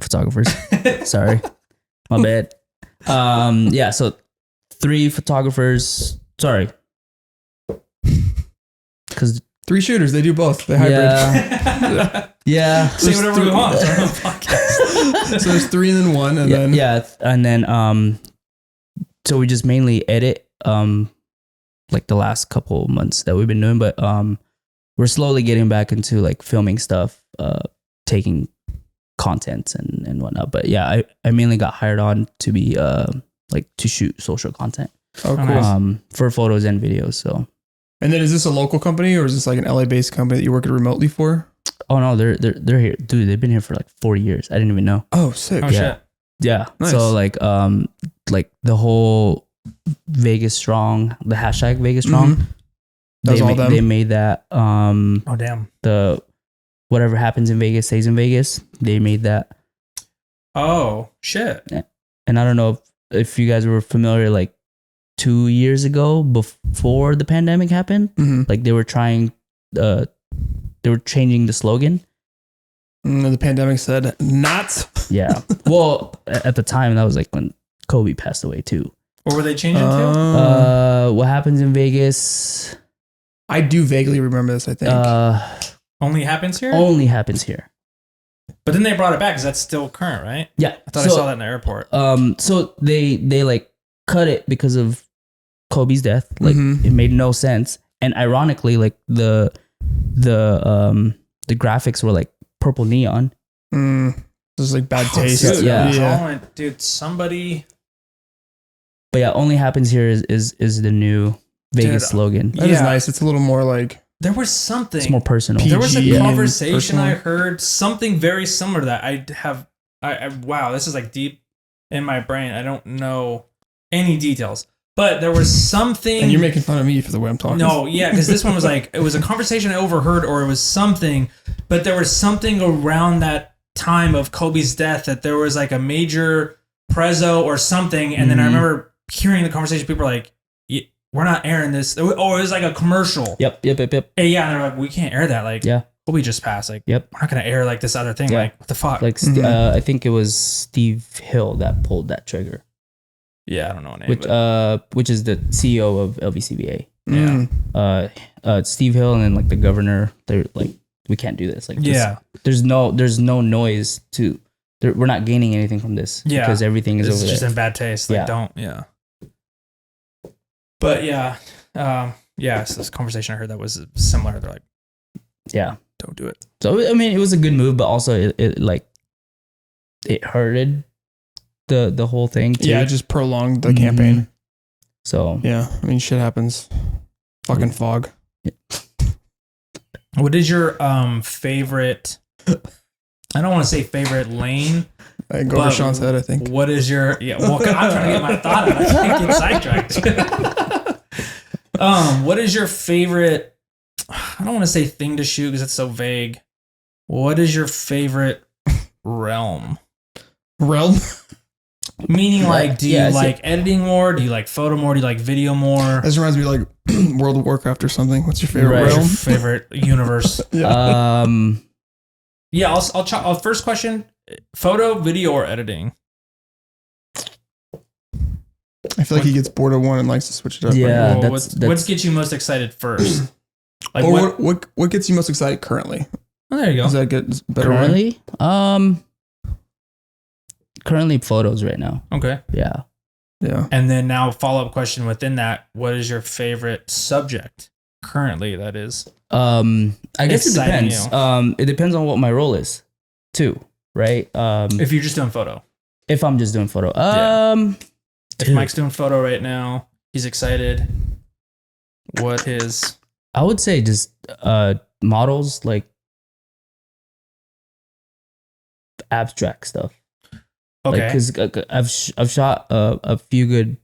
Photographers. Sorry, my bad. So 3 photographers. Sorry, because 3 shooters. They do both. They hybrid. Yeah. Say whatever we want. So there's 3 and then 1, and then and then so we just mainly edit like the last couple months that we've been doing, but we're slowly getting back into like filming stuff, taking content and whatnot. But yeah, I mainly got hired on to be like to shoot social content. Oh, cool. For photos and videos. So. And then is this a local company or is this like an LA based company that you're working remotely for? Oh no, they're here, dude. They've been here for like 4 years. I didn't even know. Oh, sick. Oh Yeah. shit. Yeah. Nice. So like the whole Vegas Strong, the hashtag Vegas Strong. Mhm. That was all them? They made that. Oh damn. The whatever happens in Vegas stays in Vegas. They made that. Oh shit. And I don't know if you guys were familiar, like 2 years ago, before the pandemic happened, like they were trying, they were changing the slogan. The pandemic said not. Yeah. Well, at the time, that was like when Kobe passed away too. What were they changing to? What happens in Vegas? I do vaguely remember this, I think. Only happens here? Only happens here. But then they brought it back because that's still current, right? Yeah. I thought I saw that in the airport. So they like cut it because of Kobe's death. Like it made no sense. And ironically, like the graphics were like purple neon. This is like bad taste. Dude, Yeah. Dude, somebody. But yeah, only happens here is the new Vegas slogan. That is nice. It's a little more like There was something. It's more personal. There was PG a and conversation personal. I heard, something very similar to that. Wow, this is like deep in my brain. I don't know any details. But there was something. And you're making fun of me for the way I'm talking. No, yeah, because this one was like, it was a conversation I overheard, or it was something, but there was something around that time of Kobe's death that there was like a major prezzo or something. And then I remember hearing the conversation, people were like, we're not airing this. Oh, it was like a commercial. Yep. Hey, yeah, and they're like, we can't air that. Like, Yeah. Kobe just passed. Like, Yep. we're not going to air like this other thing. Yeah. Like, what the fuck? Like I think it was Steve Hill that pulled that trigger. Yeah, I don't know a name. Which is the CEO of LVCVA. Yeah. Steve Hill and then like the governor. They're like, we can't do this. Like, there's no noise to. We're not gaining anything from this. Yeah. Because everything is It's over just there. in bad taste. Like, Yeah. don't. Yeah. But yeah. So this conversation I heard that was similar. They're like, Yeah. don't do it. So I mean, it was a good move, but also it hurted the whole thing too. Yeah, it just prolonged the campaign. So Yeah, I mean, shit happens. Fucking fog. What is your favorite? I don't want to say favorite lane. I go over Sean's head, I think. What is your? Yeah, well, I'm trying to get my thought out. I can't get sidetracked. What is your favorite? I don't want to say thing to shoot because it's so vague. What is your favorite realm? Realm? Meaning, like, do you like editing more? Do you like photo more? Do you like video more? This reminds me of like World of Warcraft or something. What's your favorite What's your realm? favorite universe? Yeah, I'll first question: photo, video, or editing? I feel like he gets bored of one and likes to switch it up. Yeah. Well, what gets you most excited first? Like Or what gets you most excited currently? Oh, there you go. Does that get better? Way? Currently photos right now. Okay. Yeah. Yeah. And then now follow up question within that: what is your favorite subject currently? That is. I guess it Exciting depends. It depends on what my role is, too. Right. If you're just doing photo. If I'm just doing photo. If Mike's doing photo right now, he's excited. What his? I would say just models, like abstract stuff. Okay. Because I've shot a few good,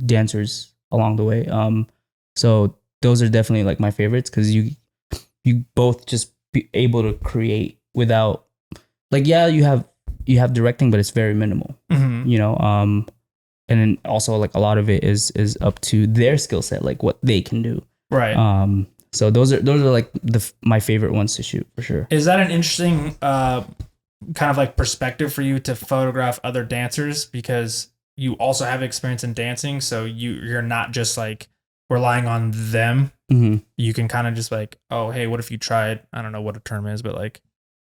dancers along the way. So those are definitely like my favorites because you both just be able to create without, like, yeah, you have directing, but it's very minimal. Mm-hmm. And then also like a lot of it is up to their skill set, like what they can do. Right. So those are like my favorite ones to shoot for sure. Is that an interesting kind of like perspective for you to photograph other dancers because you also have experience in dancing, so you're not just like relying on them. Mm-hmm. You can kind of just like, oh, hey, what if you tried? I don't know what a term is, but like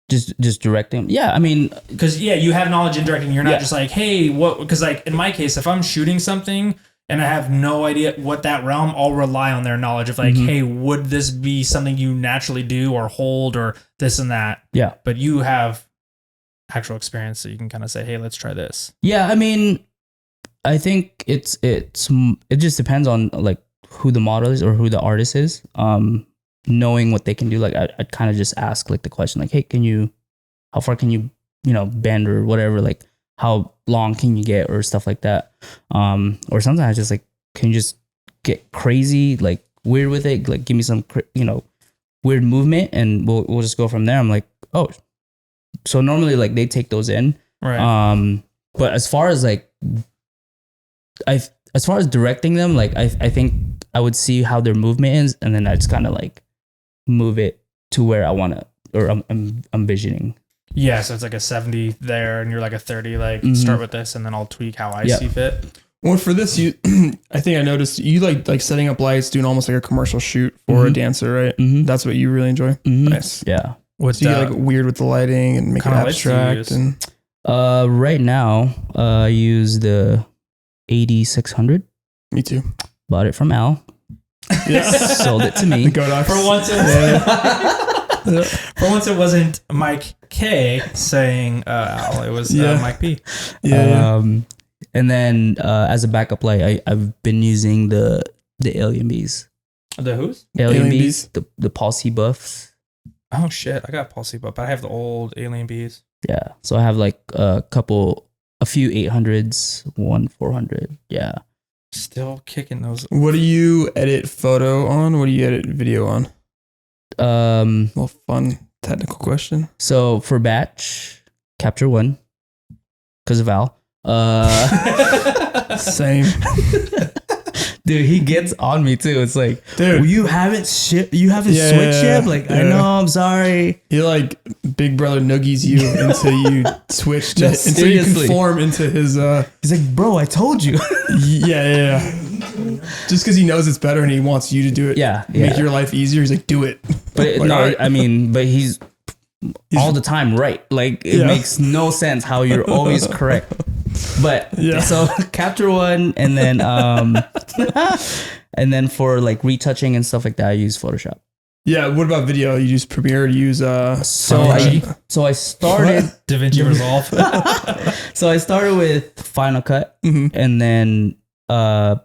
just directing. Yeah, I mean, because you have knowledge in directing. You're not just like, hey, what? Because like in my case, if I'm shooting something and I have no idea what that realm, I'll rely on their knowledge of like, hey, would this be something you naturally do or hold or this and that? Yeah. But you have actual experience, so you can kind of say, hey, let's try this. Yeah, I mean, I think it just depends on like who the model is or who the artist is. Knowing what they can do, like I'd kind of just ask like the question, like, hey, how far can you bend or whatever, like how long can you get or stuff like that. Or sometimes I just like, can you just get crazy, like weird with it, like give me some weird movement, and we'll just go from there. I'm like, oh, so normally like they take those in, right? But as far as like as far as directing them, like I think I would see how their movement is, and then I just kind of like move it to where I want to, or I'm envisioning. Yeah, so it's like a 70 there, and you're like a 30. Like start with this, and then I'll tweak how I see fit. Well, for this, I think I noticed you like setting up lights, doing almost like a commercial shoot for a dancer, right? That's what you really enjoy. Nice. Yeah. So you get like weird with the lighting and make it abstract. And right now, I use the 8600. Me too. Bought it from Al. Yeah. Sold it to me. For once, it wasn't Mike K saying Al. It was Mike P. Yeah. And then as a backup light, I've been using the Alien Bees. The who's? Alien Bees. The Paul C. Buffs. Oh shit! I got Paul C. Buff, but I have the old Alien Bees. Yeah. So I have like a few 800s, one 400. Yeah. Still kicking those. What do you edit photo on? What do you edit video on? Well, fun technical question. So for batch, Capture One, because of Al. Same. Dude, he gets on me too. It's like, dude, you haven't switched yet. Like, I know, I'm sorry. He like big brother noogies you until you switch to until you conform into his. He's like, bro, I told you. Yeah. Just because he knows it's better and he wants you to do it. Yeah. Make your life easier. He's like, do it. But like, no, right. I mean, but he's all the time right. Like it makes no sense how you're always correct. But so Capture One, and then and then for like retouching and stuff like that, I use Photoshop. Yeah. What about video? You use Premiere? You use so I started DaVinci Resolve. So I started with Final Cut, and then now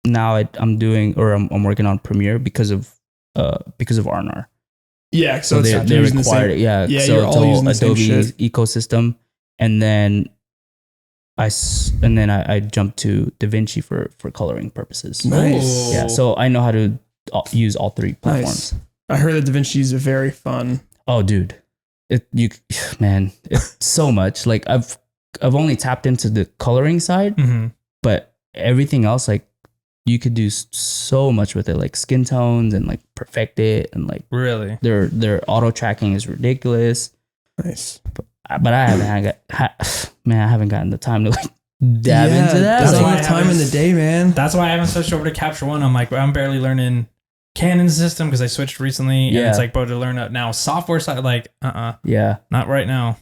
I'm working on Premiere because of R&R. Yeah, so they required it. Yeah, so you're all using the Adobe same shit. ecosystem, and then I jumped to DaVinci for coloring purposes. Nice. Yeah, so I know how to use all three platforms. Nice. I heard that DaVinci is very fun. Oh, dude, it's so much. Like I've only tapped into the coloring side, but everything else, like you could do so much with it, like skin tones and like perfect it, and like really their auto tracking is ridiculous. Nice, but I haven't gotten the time to like dab into that. That's like time in the day, man. That's why I haven't switched over to Capture One. I'm like, I'm barely learning Canon system because I switched recently, and it's like, bro, to learn now software side, like, yeah, not right now.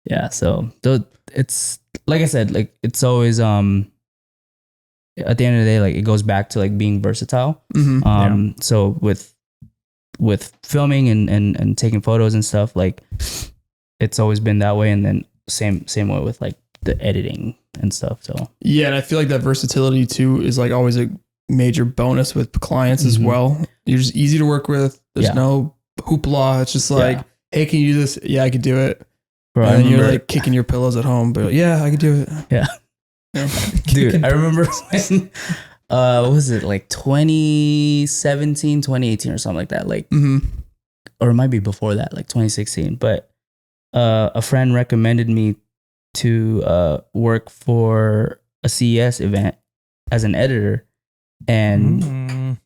Yeah, so it's like I said, like it's always at the end of the day, like it goes back to like being versatile. So with filming and taking photos and stuff, like it's always been that way. And then same way with like the editing and stuff. So yeah, and I feel like that versatility too is like always a major bonus with clients as well. You're just easy to work with. There's no hoopla. It's just like, hey, can you do this? Yeah, I could do it. Bro, and you're like kicking your pillows at home, but yeah, I could do it. Yeah. Dude, I remember when, what was it, like 2017, 2018 or something like that, like, or it might be before that, like 2016, but a friend recommended me to work for a CES event as an editor, and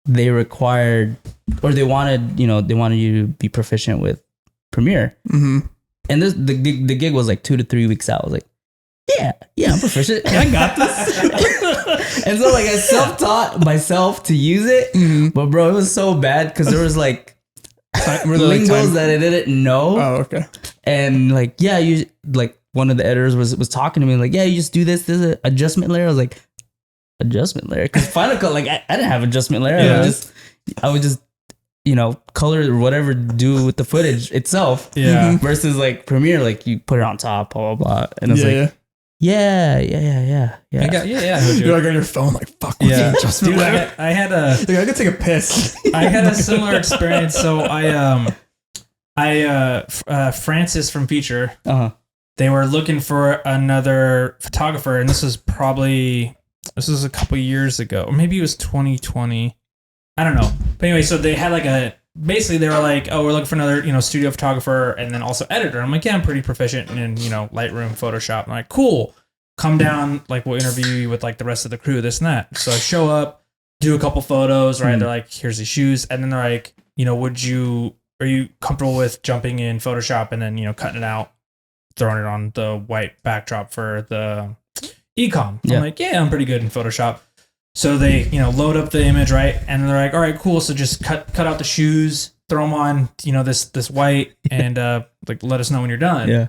they required, or they wanted you to be proficient with Premiere, and the gig was like 2 to 3 weeks out. I was like, yeah, I'm proficient. I got this. And so like I self-taught myself to use it, but bro, it was so bad because there was like lingos that I didn't know. Oh, okay. And like, you like one of the editors was talking to me like, you just do this. There's an adjustment layer. I was like, adjustment layer? Because Final Cut, like I didn't have adjustment layer. I would just color or whatever, do with the footage itself. Yeah. Versus like Premiere, like you put it on top, blah blah blah, and it's Yeah. I got, I heard You're like on your phone, like fuck. What's yeah, the adjustment dude, layer? I had a Like, I could take a piss. I had a similar experience. So Francis from Feature, they were looking for another photographer, and this was a couple years ago, or maybe it was 2020. I don't know. But anyway, so they had basically they were like, oh, we're looking for another, studio photographer and then also editor. I'm like, yeah, I'm pretty proficient in, Lightroom, Photoshop. I'm like, cool. Come down, we'll interview you with the rest of the crew, this and that. So I show up, do a couple photos, right? They're like, here's the shoes. And then they're like, are you comfortable with jumping in Photoshop and then, cutting it out, throwing it on the white backdrop for the ecom? I'm like, yeah, I'm pretty good in Photoshop. So they, load up the image, right? And they're like, all right, cool. So just cut out the shoes, throw them on, this white, and let us know when you're done. Yeah.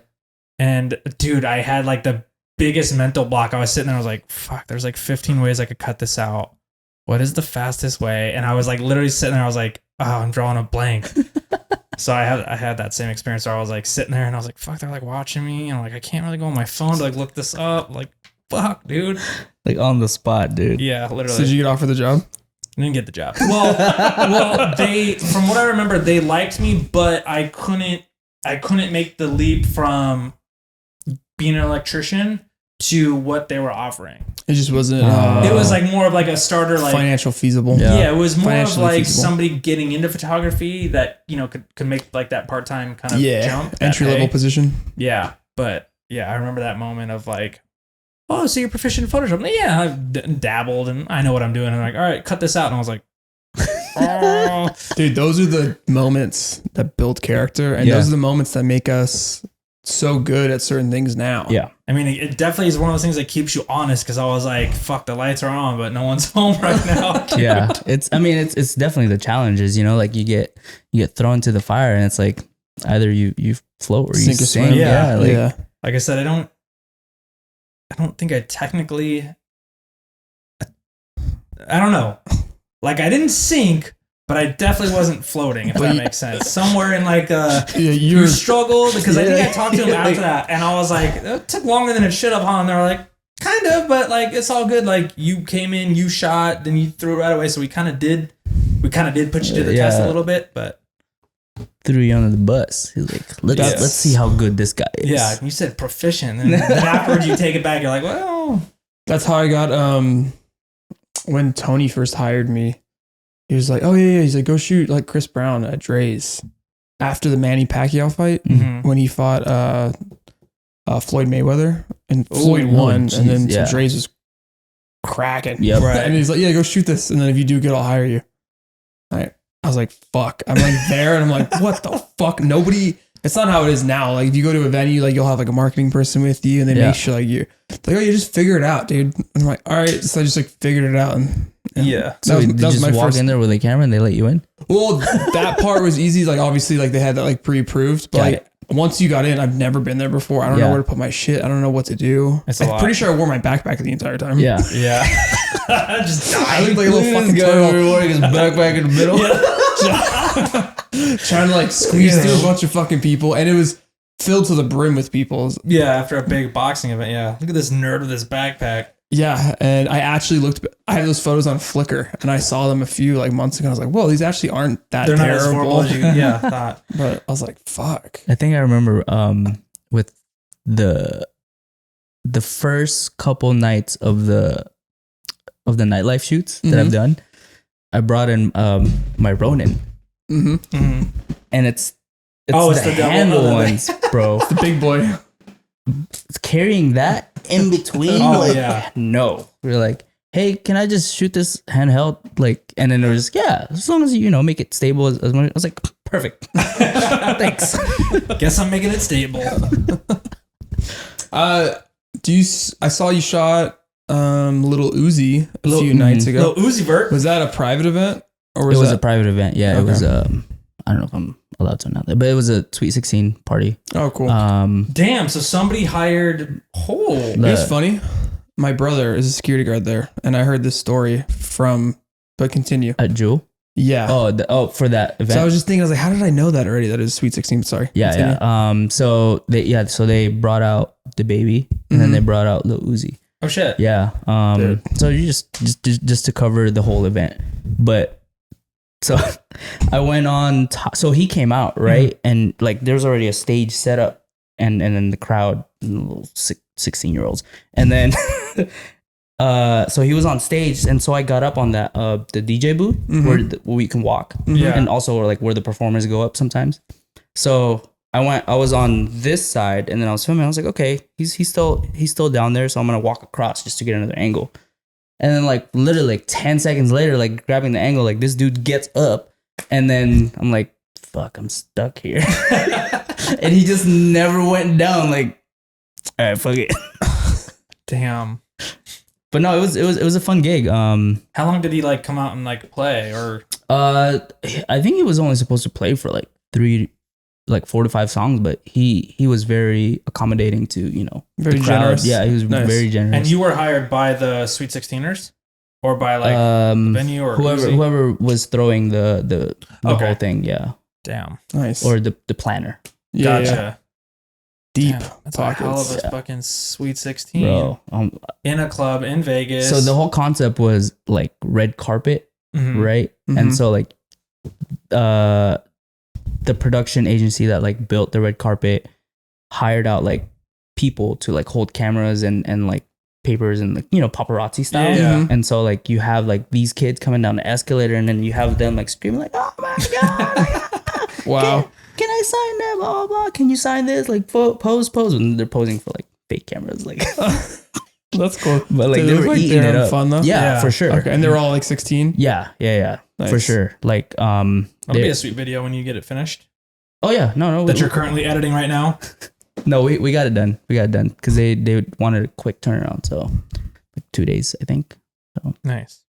And dude, I had the biggest mental block. I was sitting there, I was like, fuck, there's 15 ways I could cut this out. What is the fastest way? And I was literally sitting there, I was like, oh, I'm drawing a blank. So I had that same experience where I was sitting there and I was like, fuck, they're watching me. And I can't really go on my phone to look this up. Fuck, dude. On the spot, dude. Yeah, literally. So did you get offered the job? I didn't get the job. Well, they, from what I remember, they liked me, but I couldn't make the leap from being an electrician to what they were offering. It just wasn't. It was more of a starter, financial feasible. Yeah, it was more of Financially feasible. somebody getting into photography that could make that part-time kind of jump, entry level position. Yeah, but I remember that moment of oh, so you're proficient in Photoshop? Yeah, I've dabbled and I know what I'm doing. And I'm like, all right, cut this out. And I was like, oh. Dude, those are the moments that build character, and those are the moments that make us so good at certain things now. Yeah. I mean, it definitely is one of those things that keeps you honest, because I was like, fuck, the lights are on, but no one's home right now. Yeah. It's definitely the challenges, you get thrown to the fire and it's either you float or you sink. Yeah. Like I said, I don't think I technically, I don't know. I didn't sink, but I definitely wasn't floating, if that makes sense. Somewhere in you struggled, because I think I talked to him after that, and I was like, it took longer than it should have, huh? And they were like, kind of, but it's all good. You came in, you shot, then you threw it right away. So we kind of did put you to the test a little bit, but threw you under the bus. He's like, let's see how good this guy is. Yeah, you said proficient, and then afterwards you take it back. You're like, well, that's how I got. When Tony first hired me, he was like, oh yeah. He's like, go shoot Chris Brown at Dre's after the Manny Pacquiao fight when he fought Floyd Mayweather, and Floyd won, and then so Dre's was cracking. Yep. Right. And he's like, yeah, go shoot this, and then if you do good, I'll hire you. I was like, fuck. I'm there, and I'm like, what the fuck? Nobody. It's not how it is now. If you go to a venue, you'll have a marketing person with you, and they make sure you're oh, you just figure it out, dude. And I'm like, all right. So I just figured it out, and So did you just walk in there with a camera and they let you in? Well, that part was easy. Obviously, they had that pre-approved, but once you got in, I've never been there before. I don't know where to put my shit. I don't know what to do. I'm pretty sure I wore my backpack the entire time. Yeah. Just I looked like a little fucking turtle. Wearing his backpack in the middle. Trying to squeeze through a bunch of fucking people, and it was filled to the brim with people. Yeah, after a big boxing event. Yeah, look at this nerd with his backpack. Yeah, and I actually I have those photos on Flickr, and I saw them a few months ago. I was like, whoa, these actually aren't that terrible. Not as horrible as you thought. But I was like, fuck. I think I remember with the first couple nights of the nightlife shoots that I've done, I brought in my Ronin. And it's the handle ones, bro. It's the big boy. It's carrying that in between. No. We're like, hey, can I just shoot this handheld? And then it was as long as you make it stable as much. I was like, perfect. Thanks. Guess I'm making it stable. I saw you shot Little Uzi a few nights ago. Little Uzi Vert. Was that a private event? Or it was a private event. Yeah, okay. It was I don't know if I'm allowed to announce that, but it was a Sweet 16 party. Oh, cool. Damn, so somebody hired It's funny. My brother is a security guard there, and I heard this story but continue. At Jewel? Yeah. For that event. So I was just thinking, I was like, how did I know that already? That is Sweet 16. Sorry. Yeah, continue. Yeah. So they brought out the baby, and then they brought out Lil Uzi. Oh shit. Yeah. So you just to cover the whole event, but so I went on. So he came out right, and like there's already a stage set up, and then the crowd, little 16-year-olds, and then so he was on stage, and so I got up on that the DJ booth where we can walk, and also like where the performers go up sometimes. So I was on this side, and then I was filming. I was like, okay, he's still down there, so I'm gonna walk across just to get another angle. And then like literally like 10 seconds later, like grabbing the angle, like this dude gets up, and then I'm like, fuck, I'm stuck here. And he just never went down. Like, all right, fuck it. Damn. But no, it was a fun gig. How long did he like come out and like play? Or I think he was only supposed to play for like 4 to 5 songs, but he was very accommodating to, you know, very the crowd. generous. Yeah, he was very generous. And you were hired by the Sweet 16ers, or by like the venue, or whoever was throwing the whole thing. Yeah. Damn. Nice. Or the planner. Yeah. Gotcha. Yeah. Deep. Damn, that's a hell of a fucking Sweet 16. Bro, in a club in Vegas. So the whole concept was like red carpet, right? And so like the production agency that like built the red carpet hired out like people to like hold cameras and like papers and like, you know, paparazzi style. Yeah. And so like you have like these kids coming down the escalator, and then you have them like screaming like, oh my God. Wow. Can I sign that? Blah, blah, blah. Can you sign this? Like pose. And they're posing for like fake cameras. Like that's cool. But like Did they look were like eating they're it having up. fun though. Yeah, for sure. Okay. And they were all like 16. Yeah. Nice. For sure. Like That'll be a sweet video when you get it finished. Oh yeah, no. That you're currently editing right now. No, we got it done. Because they wanted a quick turnaround, so like 2 days, I think. So Nice.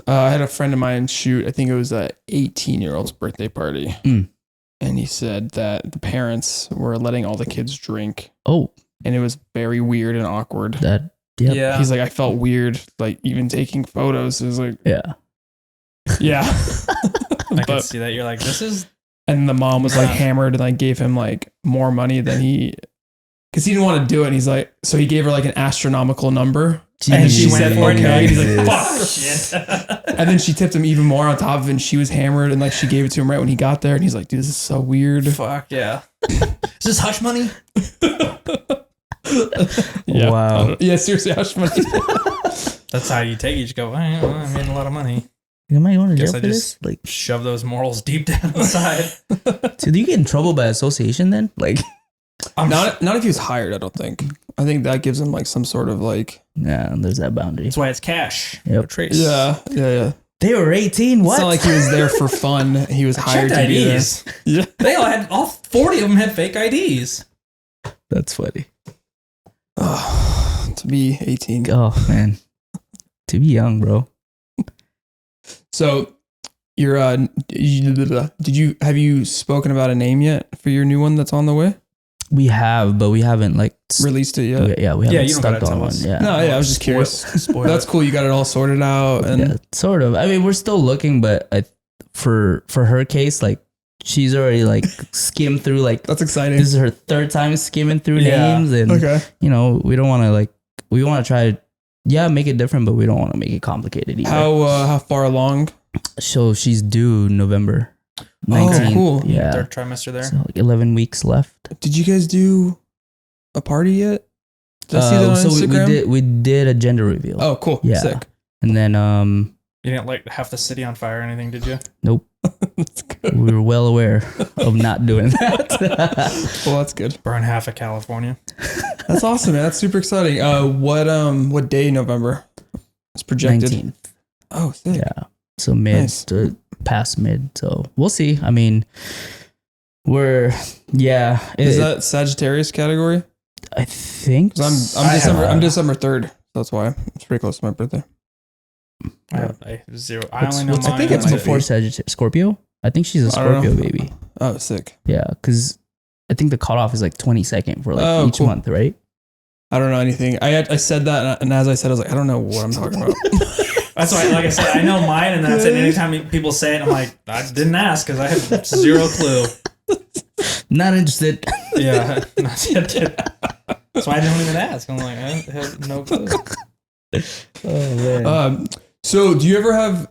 I had a friend of mine shoot. I think it was a 18-year-old's birthday party, and he said that the parents were letting all the kids drink. Oh, and it was very weird and awkward. that. Yep. Yeah. He's like, I felt weird, like even taking photos. It was like, Yeah. I can see that. You're like, this is. And the mom was like hammered and like gave him like more money than because he didn't want to do it. And he's like, so he gave her like an astronomical number. And she went said, for it, okay. And he's like, Jesus. fuck. Shit. And then she tipped him even more on top of it. And she was hammered, and like she gave it to him right when he got there. And he's like, dude, this is so weird. Fuck yeah. Is this hush money? Yeah. Wow. Yeah, seriously, hush money. That's how you take it. You just go, all right, well, I made a lot of money. Am I going to jail Guess for I this? just Like, shove those morals deep down inside. so do you get in trouble by association then? Like, not if he was hired, I don't think. I think that gives him like some sort of like. yeah, there's that boundary. That's why it's cash. Yep. No trace. Yeah. They were 18. What? It's not like he was there for fun. He was hired to be there. IDs. Yeah. They all 40 of them had fake IDs. That's funny. To be 18. Oh man, to be young, bro. So you're have you spoken about a name yet for your new one that's on the way? We have, but we haven't like Released it yet? we haven't Yeah, you don't gotta stuck on tell one. us. Yeah. No, yeah, I was just curious. Spoil That's it. cool. You got it all sorted out, and Yeah, sort of. I mean, we're still looking, but for her case, like she's already like skimmed through. Like that's exciting. this is her third time skimming through Yeah. names, and Okay. you know we don't want to we want to try make it different, but we don't want to make it complicated either. How far along? So she's due November 19th. Oh, cool. Yeah, Third trimester there. so like 11 weeks left. Did you guys do a party yet? Did I see that on so Instagram? we did a gender reveal. Oh, cool. Yeah. Sick. And then You didn't light half the city on fire or anything, did you? nope. That's good. We were well aware of not doing that. Well, that's good. Burn half of California. That's awesome, man. That's super exciting. What day in November? It's projected. 19th. Oh, sick. Yeah. So mid Nice. to past mid. So we'll see. I mean, Is that Sagittarius category? I think 'Cause I I'm December 3rd. That's why it's pretty close to my birthday. I have zero. I only know what's- I mine. think it's might before be. Sagittarius. Scorpio? I think she's a I don't know. Scorpio baby. Oh, sick. Yeah, because I think the cutoff is like 22nd for like each cool. month, right? I don't know anything. I said that, and as I said, I was like, I don't know what I'm talking about. That's why, like I said, I know mine, and that's it. Anytime people say it, I'm like, I didn't ask because I have zero clue. Not interested. Yeah. Not yet. That's why I didn't even ask. I'm like, I have no clue. Oh man. So do you ever have,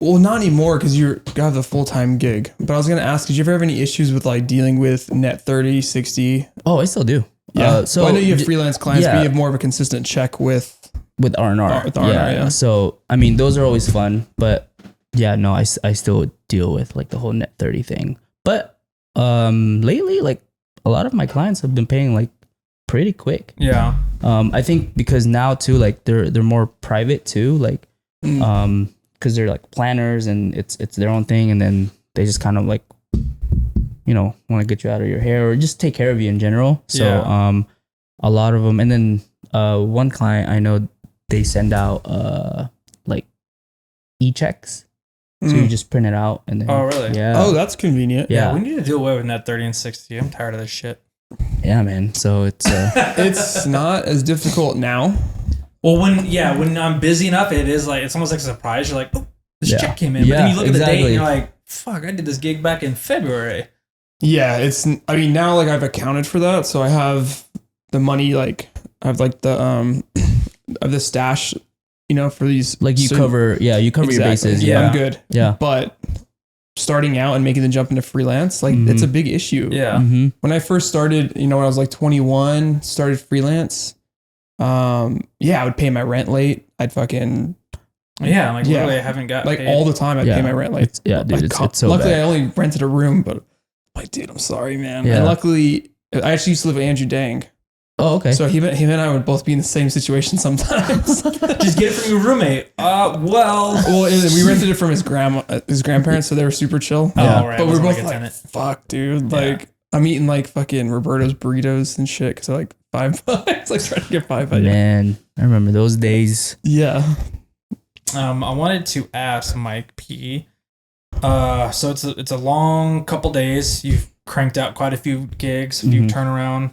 well, not anymore because you got the full-time gig, but I was going to ask, did you ever have any issues with like dealing with net 30, 60? Oh, I still do. Yeah. So Well, I know you have freelance clients, but yeah. you have more of a consistent check with R&R. With R&R, yeah. So, I mean, those are always fun, but yeah, no, I still deal with like the whole net 30 thing. But lately, like a lot of my clients have been paying like pretty quick. Yeah. I think because now too, like they're more private too, like because they're like planners and it's their own thing, and then they just kind of like, you know, want to get you out of your hair or just take care of you in general. So a lot of them, and then one client I know, they send out like e-checks. So you just print it out and then. Oh, really? Yeah. Oh, that's convenient. Yeah. We need to do away with net 30 and 60. I'm tired of this shit. Yeah, man. So it's It's not as difficult now. Well, when I'm busy enough, it is like, it's almost like a surprise. You're like, oh, this check came in. But Yeah, then you look at the date exactly. and you're like, fuck, I did this gig back in February. Yeah, I mean, now like I've accounted for that. So I have the money, like I have like the of the stash, you know, for these. like you cover your bases. Yeah, Yeah. I'm good. Yeah. But starting out and making the jump into freelance, like it's a big issue. Yeah. Mm-hmm. When I first started, you know, when I was like 21, started freelance. I would pay my rent late. I'd fucking Yeah. Like, literally, I haven't got like paid. all the time. I'd pay my rent late. Dude, it's so luckily, bad. I only rented a room, but like, dude, I'm sorry, man. Yeah. And luckily, I actually used to live with Andrew Dang. Oh, okay. So him and I would both be in the same situation sometimes. Just get it from your roommate. Well, and we rented it from his grandparents, so they were super chill. Yeah. Oh, right. But we were Wasn't both like a like, tenant. fuck, dude. Like, I'm eating like fucking Roberto's burritos and shit because they're like $5. Like trying to get $5. Man, I remember those days. Yeah. I wanted to ask Mike P. So it's a long couple days. You've cranked out quite a few gigs, a few turnaround,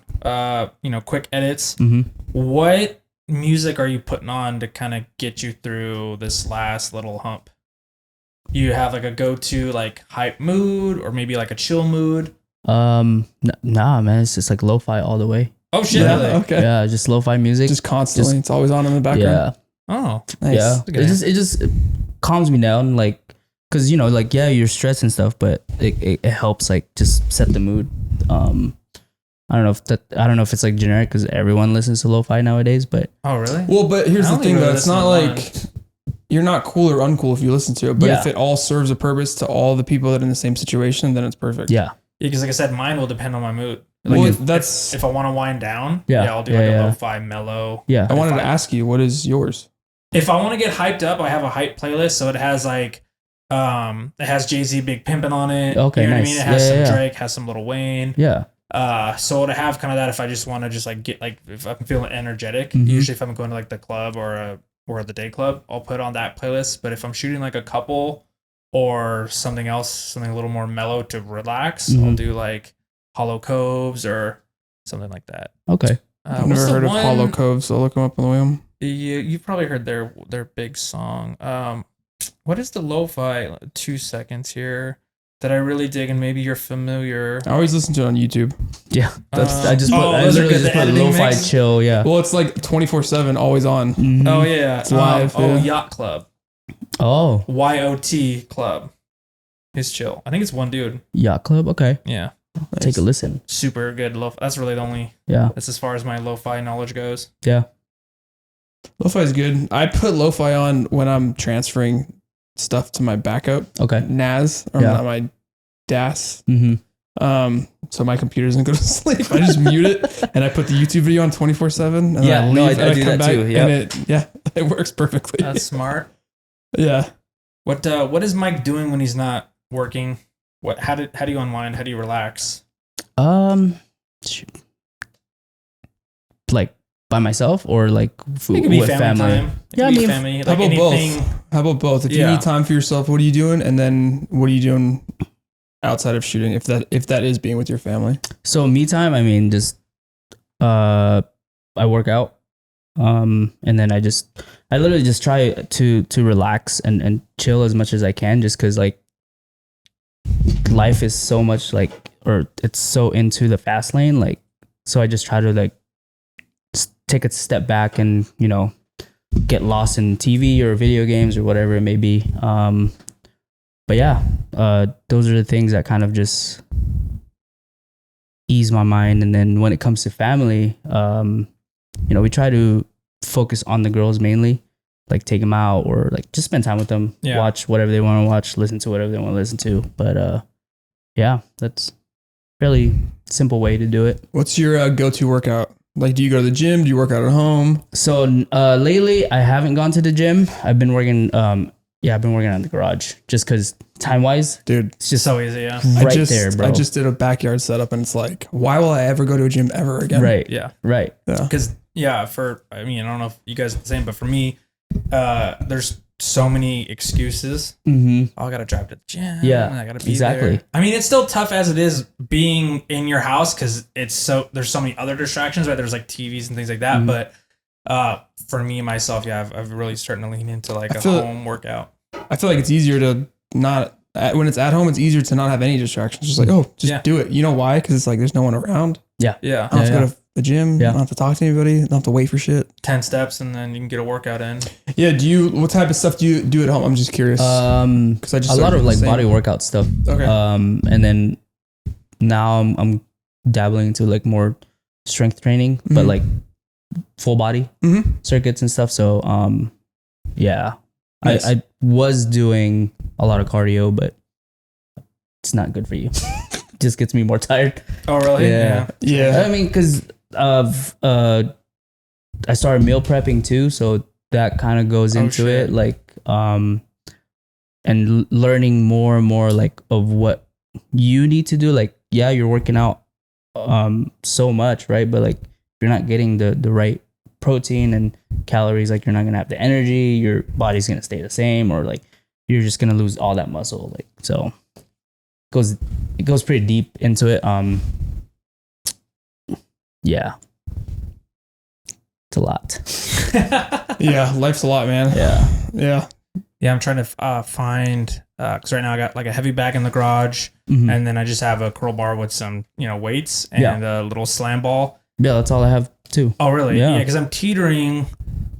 quick edits. Mm-hmm. What music are you putting on to kind of get you through this last little hump? You have like a go-to like hype mood or maybe like a chill mood? Nah, man, it's just like lo-fi all the way. Oh shit! Yeah. Really? Okay. Yeah, just lo-fi music. Just constantly. It's always on in the background. Yeah. Oh, Nice. Yeah. Okay. It just calms me down, like, cause you know, like, yeah, you're stressed and stuff, but it helps like just set the mood. I don't know if it's like generic because everyone listens to lo-fi nowadays, but Oh really? Well, but here's I the don't thing even though. really It's not listen to like you're not cool or uncool if you listen to it, but Yeah. if it all serves a purpose to all the people that are in the same situation, then it's perfect. yeah. Because like I said, mine will depend on my mood. Like Well, if, that's. if I want to wind down, Yeah. I'll do Yeah, like yeah. a lo-fi mellow. Yeah. I wanted if to I- ask you, what is yours? If I want to get hyped up, I have a hype playlist. So it has like, it has Jay-Z Big Pimpin' on it. Okay, you know nice. what I mean? It has Yeah, some yeah, yeah. Drake, has some Lil Wayne. Yeah. So to have kind of that, if I just want to just like get like, if I'm feeling energetic, Mhm. usually if I'm going to like the club or the day club, I'll put on that playlist. But if I'm shooting like a couple or something else, something a little more mellow to relax, I'll Mhm. do like Hollow Coves or something like that. Okay. I've What's never the heard of one- Hollow Cove, so I'll look them up on the way home. You've probably heard their big song. What is the lo-fi? 2 seconds here that I really dig, and maybe you're familiar. I always listen to it on YouTube. Yeah. That's I those are literally good, just the put editing lo-fi mix. chill. Yeah. Well, it's like 24/7, always on. Mhm. Oh yeah, It's live, yeah. Yacht Club, Oh, YOT Club. It's chill. I think it's one dude. Yacht Club. Okay. Yeah, Take a listen. super good. That's really the only. Yeah. That's as far as my lo-fi knowledge goes. Yeah. Lo-fi is good. I put lo-fi on when I'm transferring stuff to my backup Okay. NAS or Yeah. not my DAS. Mm-hmm. So my computer doesn't go to sleep. I just mute it and I put the YouTube video on 24/7. And Yeah, then no, leave I and do come that too, yep. And it works perfectly. That's smart. Yeah. What is Mike doing when he's not working? How do you unwind? How do you relax? Shoot. Like by myself or like It could be with family family. time. It Yeah, could be I mean, family. How Like about anything. both? How about both? If you Yeah. need time for yourself, what are you doing? And then what are you doing outside of shooting? If that is being with your family. So me time, I mean, just I work out, and then I literally just try to relax and chill as much as I can, just because like life is so much like, or it's so into the fast lane, like, so I just try to like take a step back and, you know, get lost in TV or video games or whatever it may be. But yeah, those are the things that kind of just ease my mind. And then when it comes to family, you know, we try to focus on the girls mainly, like take them out or like just spend time with them, watch whatever they want to watch, listen to whatever they want to listen to. But yeah, that's fairly simple way to do it. What's your go-to workout? Like, do you go to the gym? Do you work out at home? So lately, I haven't gone to the gym. I've been working. I've been working on the garage just because time wise, dude, it's just so easy. Yeah, there, bro. I just did a backyard setup, and it's like, why will I ever go to a gym ever again? Right. Yeah. Right. Because I don't know if you guys are the same, but for me, there's so many excuses. Mm-hmm. Oh, I gotta drive to the gym. Yeah, I gotta be there. I mean, it's still tough as it is being in your house because there's so many other distractions, right? There's like TVs and things like that. Mm-hmm. But for me myself, I've really starting to lean into like a home workout. I feel like it's easier to not when it's at home. It's easier to not have any distractions. Just like, do it. You know why? Because it's like there's no one around. Yeah. I don't have to go to the gym. Yeah. I don't have to talk to anybody. I don't have to wait for shit. 10 steps and then you can get a workout in. Yeah. What type of stuff do you do at home? I'm just curious. Because I just a lot of like body workout stuff. Okay. And then now I'm dabbling into like more strength training, but like full body circuits and stuff. So nice. I was doing a lot of cardio, but it's not good for you. Just gets me more tired. Oh, really? Yeah. I mean, because of I started meal prepping too, so that kind of goes into it, like and learning more and more like of what you need to do. Like, yeah, you're working out so much, right? But like, if you're not getting the right protein and calories, like you're not gonna have the energy. Your body's gonna stay the same, or like you're just gonna lose all that muscle. Like, so it goes pretty deep into it. Yeah, it's a lot. Yeah, life's a lot, man. Yeah. I'm trying to find because right now I got like a heavy bag in the garage, and then I just have a curl bar with some weights and a little slam ball. Yeah, that's all I have too. Oh, really? Yeah, because I'm teetering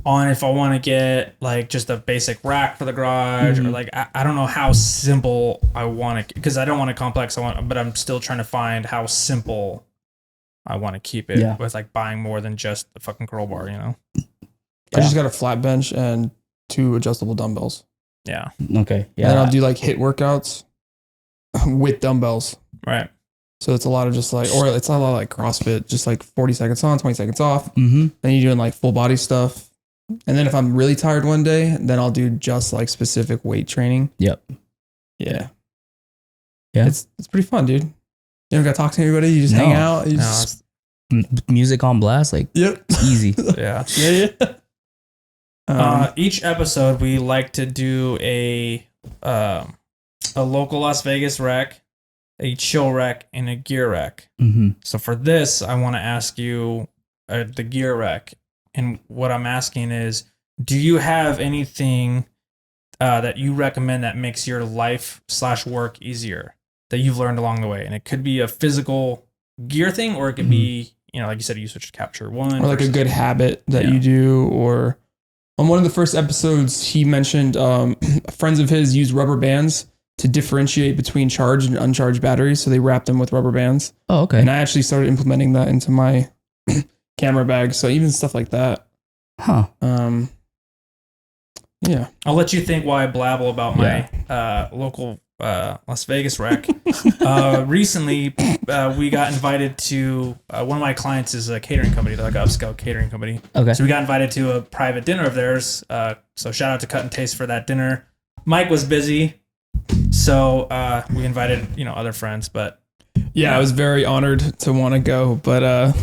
on if I want to get like just a basic rack for the garage, or like I don't know how simple I want it, because I don't want it complex. But I'm still trying to find how simple I want to keep it with like buying more than just the fucking curl bar, I just got a flat bench and 2 adjustable dumbbells. Yeah. Okay. Yeah. And then I'll do like HIIT workouts with dumbbells. Right. So it's a lot of just like, or it's not a lot like CrossFit, just like 40 seconds on, 20 seconds off. Mm-hmm. Then you're doing like full body stuff. And then if I'm really tired one day, then I'll do just like specific weight training. Yep. Yeah. Yeah. It's pretty fun, dude. You don't got to talk to anybody. You just hang out. You just, music on blast. Like, it's easy. Yeah. Yeah. Each episode, we like to do a local Las Vegas rec, a chill rec, and a gear rec. Mm-hmm. So for this, I want to ask you the gear rec. And what I'm asking is, do you have anything that you recommend that makes your life/work easier that you've learned along the way? And it could be a physical gear thing, or it could be, like you said, you switched to Capture One. Or like a good habit that you do. Or on one of the first episodes, he mentioned friends of his use rubber bands to differentiate between charged and uncharged batteries. So they wrapped them with rubber bands. Oh, okay. And I actually started implementing that into my camera bag. So even stuff like that. Huh. Yeah. I'll let you think while I blabble about my local Las Vegas rec. Recently, we got invited to one of my clients is a catering company. They're like an upscale catering company. Okay. So we got invited to a private dinner of theirs. So shout out to Cut and Taste for that dinner. Mike was busy, so we invited other friends. But yeah, I was very honored to want to go, but I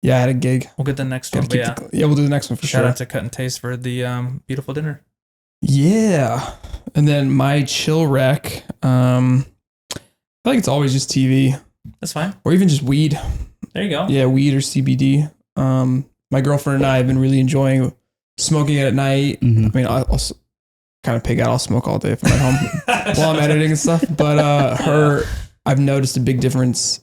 had a gig. We'll get the next one. But we'll do the next one for sure. Shout out to Cut and Taste for the beautiful dinner. Yeah. And then my chill rec, I feel like it's always just TV. That's fine. Or even just weed. There you go. Yeah, weed or CBD. My girlfriend and I have been really enjoying smoking it at night. Mm-hmm. I mean, I'll kind of pig out. I'll smoke all day if I'm at home while I'm editing and stuff. But I've noticed a big difference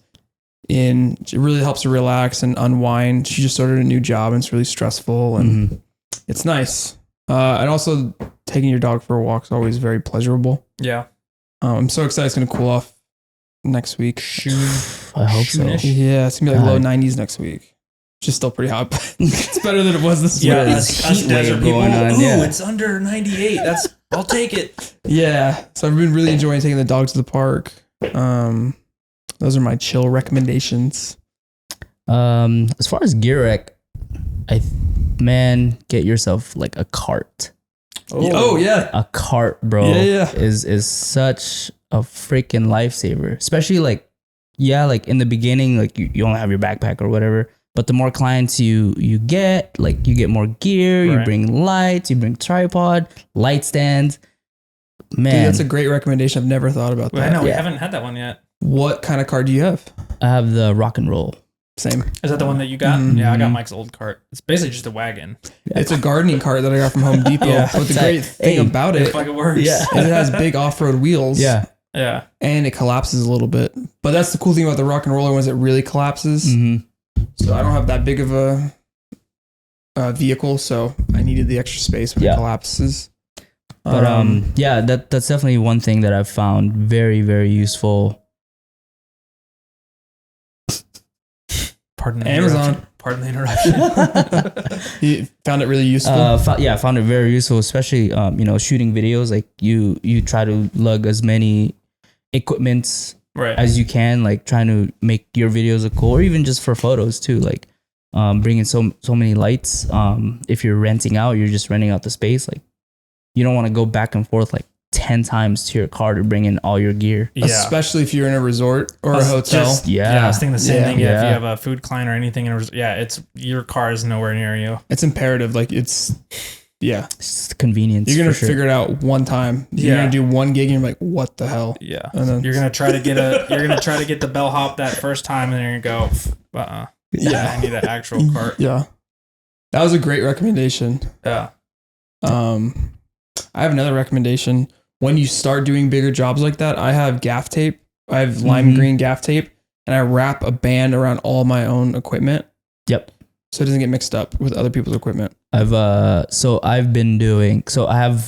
It really helps her relax and unwind. She just started a new job and it's really stressful and it's nice. And also taking your dog for a walk is always very pleasurable. Yeah. I'm so excited. It's going to cool off next week. I hope so. Yeah, it's going to be like low 90s next week. Just still pretty hot. But it's better than it was this week. Yeah, There's us heat desert wave people. going on, Ooh, yeah. it's under 98. I'll take it. Yeah. So I've been really enjoying taking the dog to the park. Those are my chill recommendations. As far as gear rec, get yourself like a cart. Oh yeah. A cart, bro, Yeah. is such a freaking lifesaver. Especially like in the beginning, like you only have your backpack or whatever. But the more clients you get, like you get more gear, you bring lights, you bring tripod, light stands. Man, Dude, that's a great recommendation. I've never thought about that. I know we haven't had that one yet. What kind of car do you have? I have the rock and roll. Same. Is that the one that you got? Yeah, I got Mike's old cart. It's basically just a wagon. It's a gardening cart that I got from Home Depot. Yeah. But the great thing about It it fucking works. Yeah. is it has big off-road wheels. Yeah. Yeah. And it collapses a little bit. But that's the cool thing about the rock and roller ones. It really collapses. So I don't have that big of a vehicle, so I needed the extra space when it collapses. But that's definitely one thing that I've found very, very useful. Pardon the Amazon. Pardon the interruption. You found it really useful. I found it very useful, especially shooting videos. Like you try to lug as many equipments as you can, like trying to make your videos look cool, or even just for photos too. Like bringing so many lights. If you're renting out, you're just renting out the space. Like you don't want to go back and forth like 10 times to your car to bring in all your gear. Especially if you're in a resort or a hotel. I was thinking the same thing. Yeah. If you have a food client or anything, it's your car is nowhere near you. It's imperative. Like it's convenience. You're going to figure it out one time. You're going to do one gig and you're like, what the hell? Yeah. And then you're going to try to get the bellhop that first time and then you're going to go, Yeah. I need an actual cart. Yeah. That was a great recommendation. Yeah. I have another recommendation. When you start doing bigger jobs like that, I have gaff tape. I have lime green gaff tape, and I wrap a band around all my own equipment. Yep. So it doesn't get mixed up with other people's equipment. I have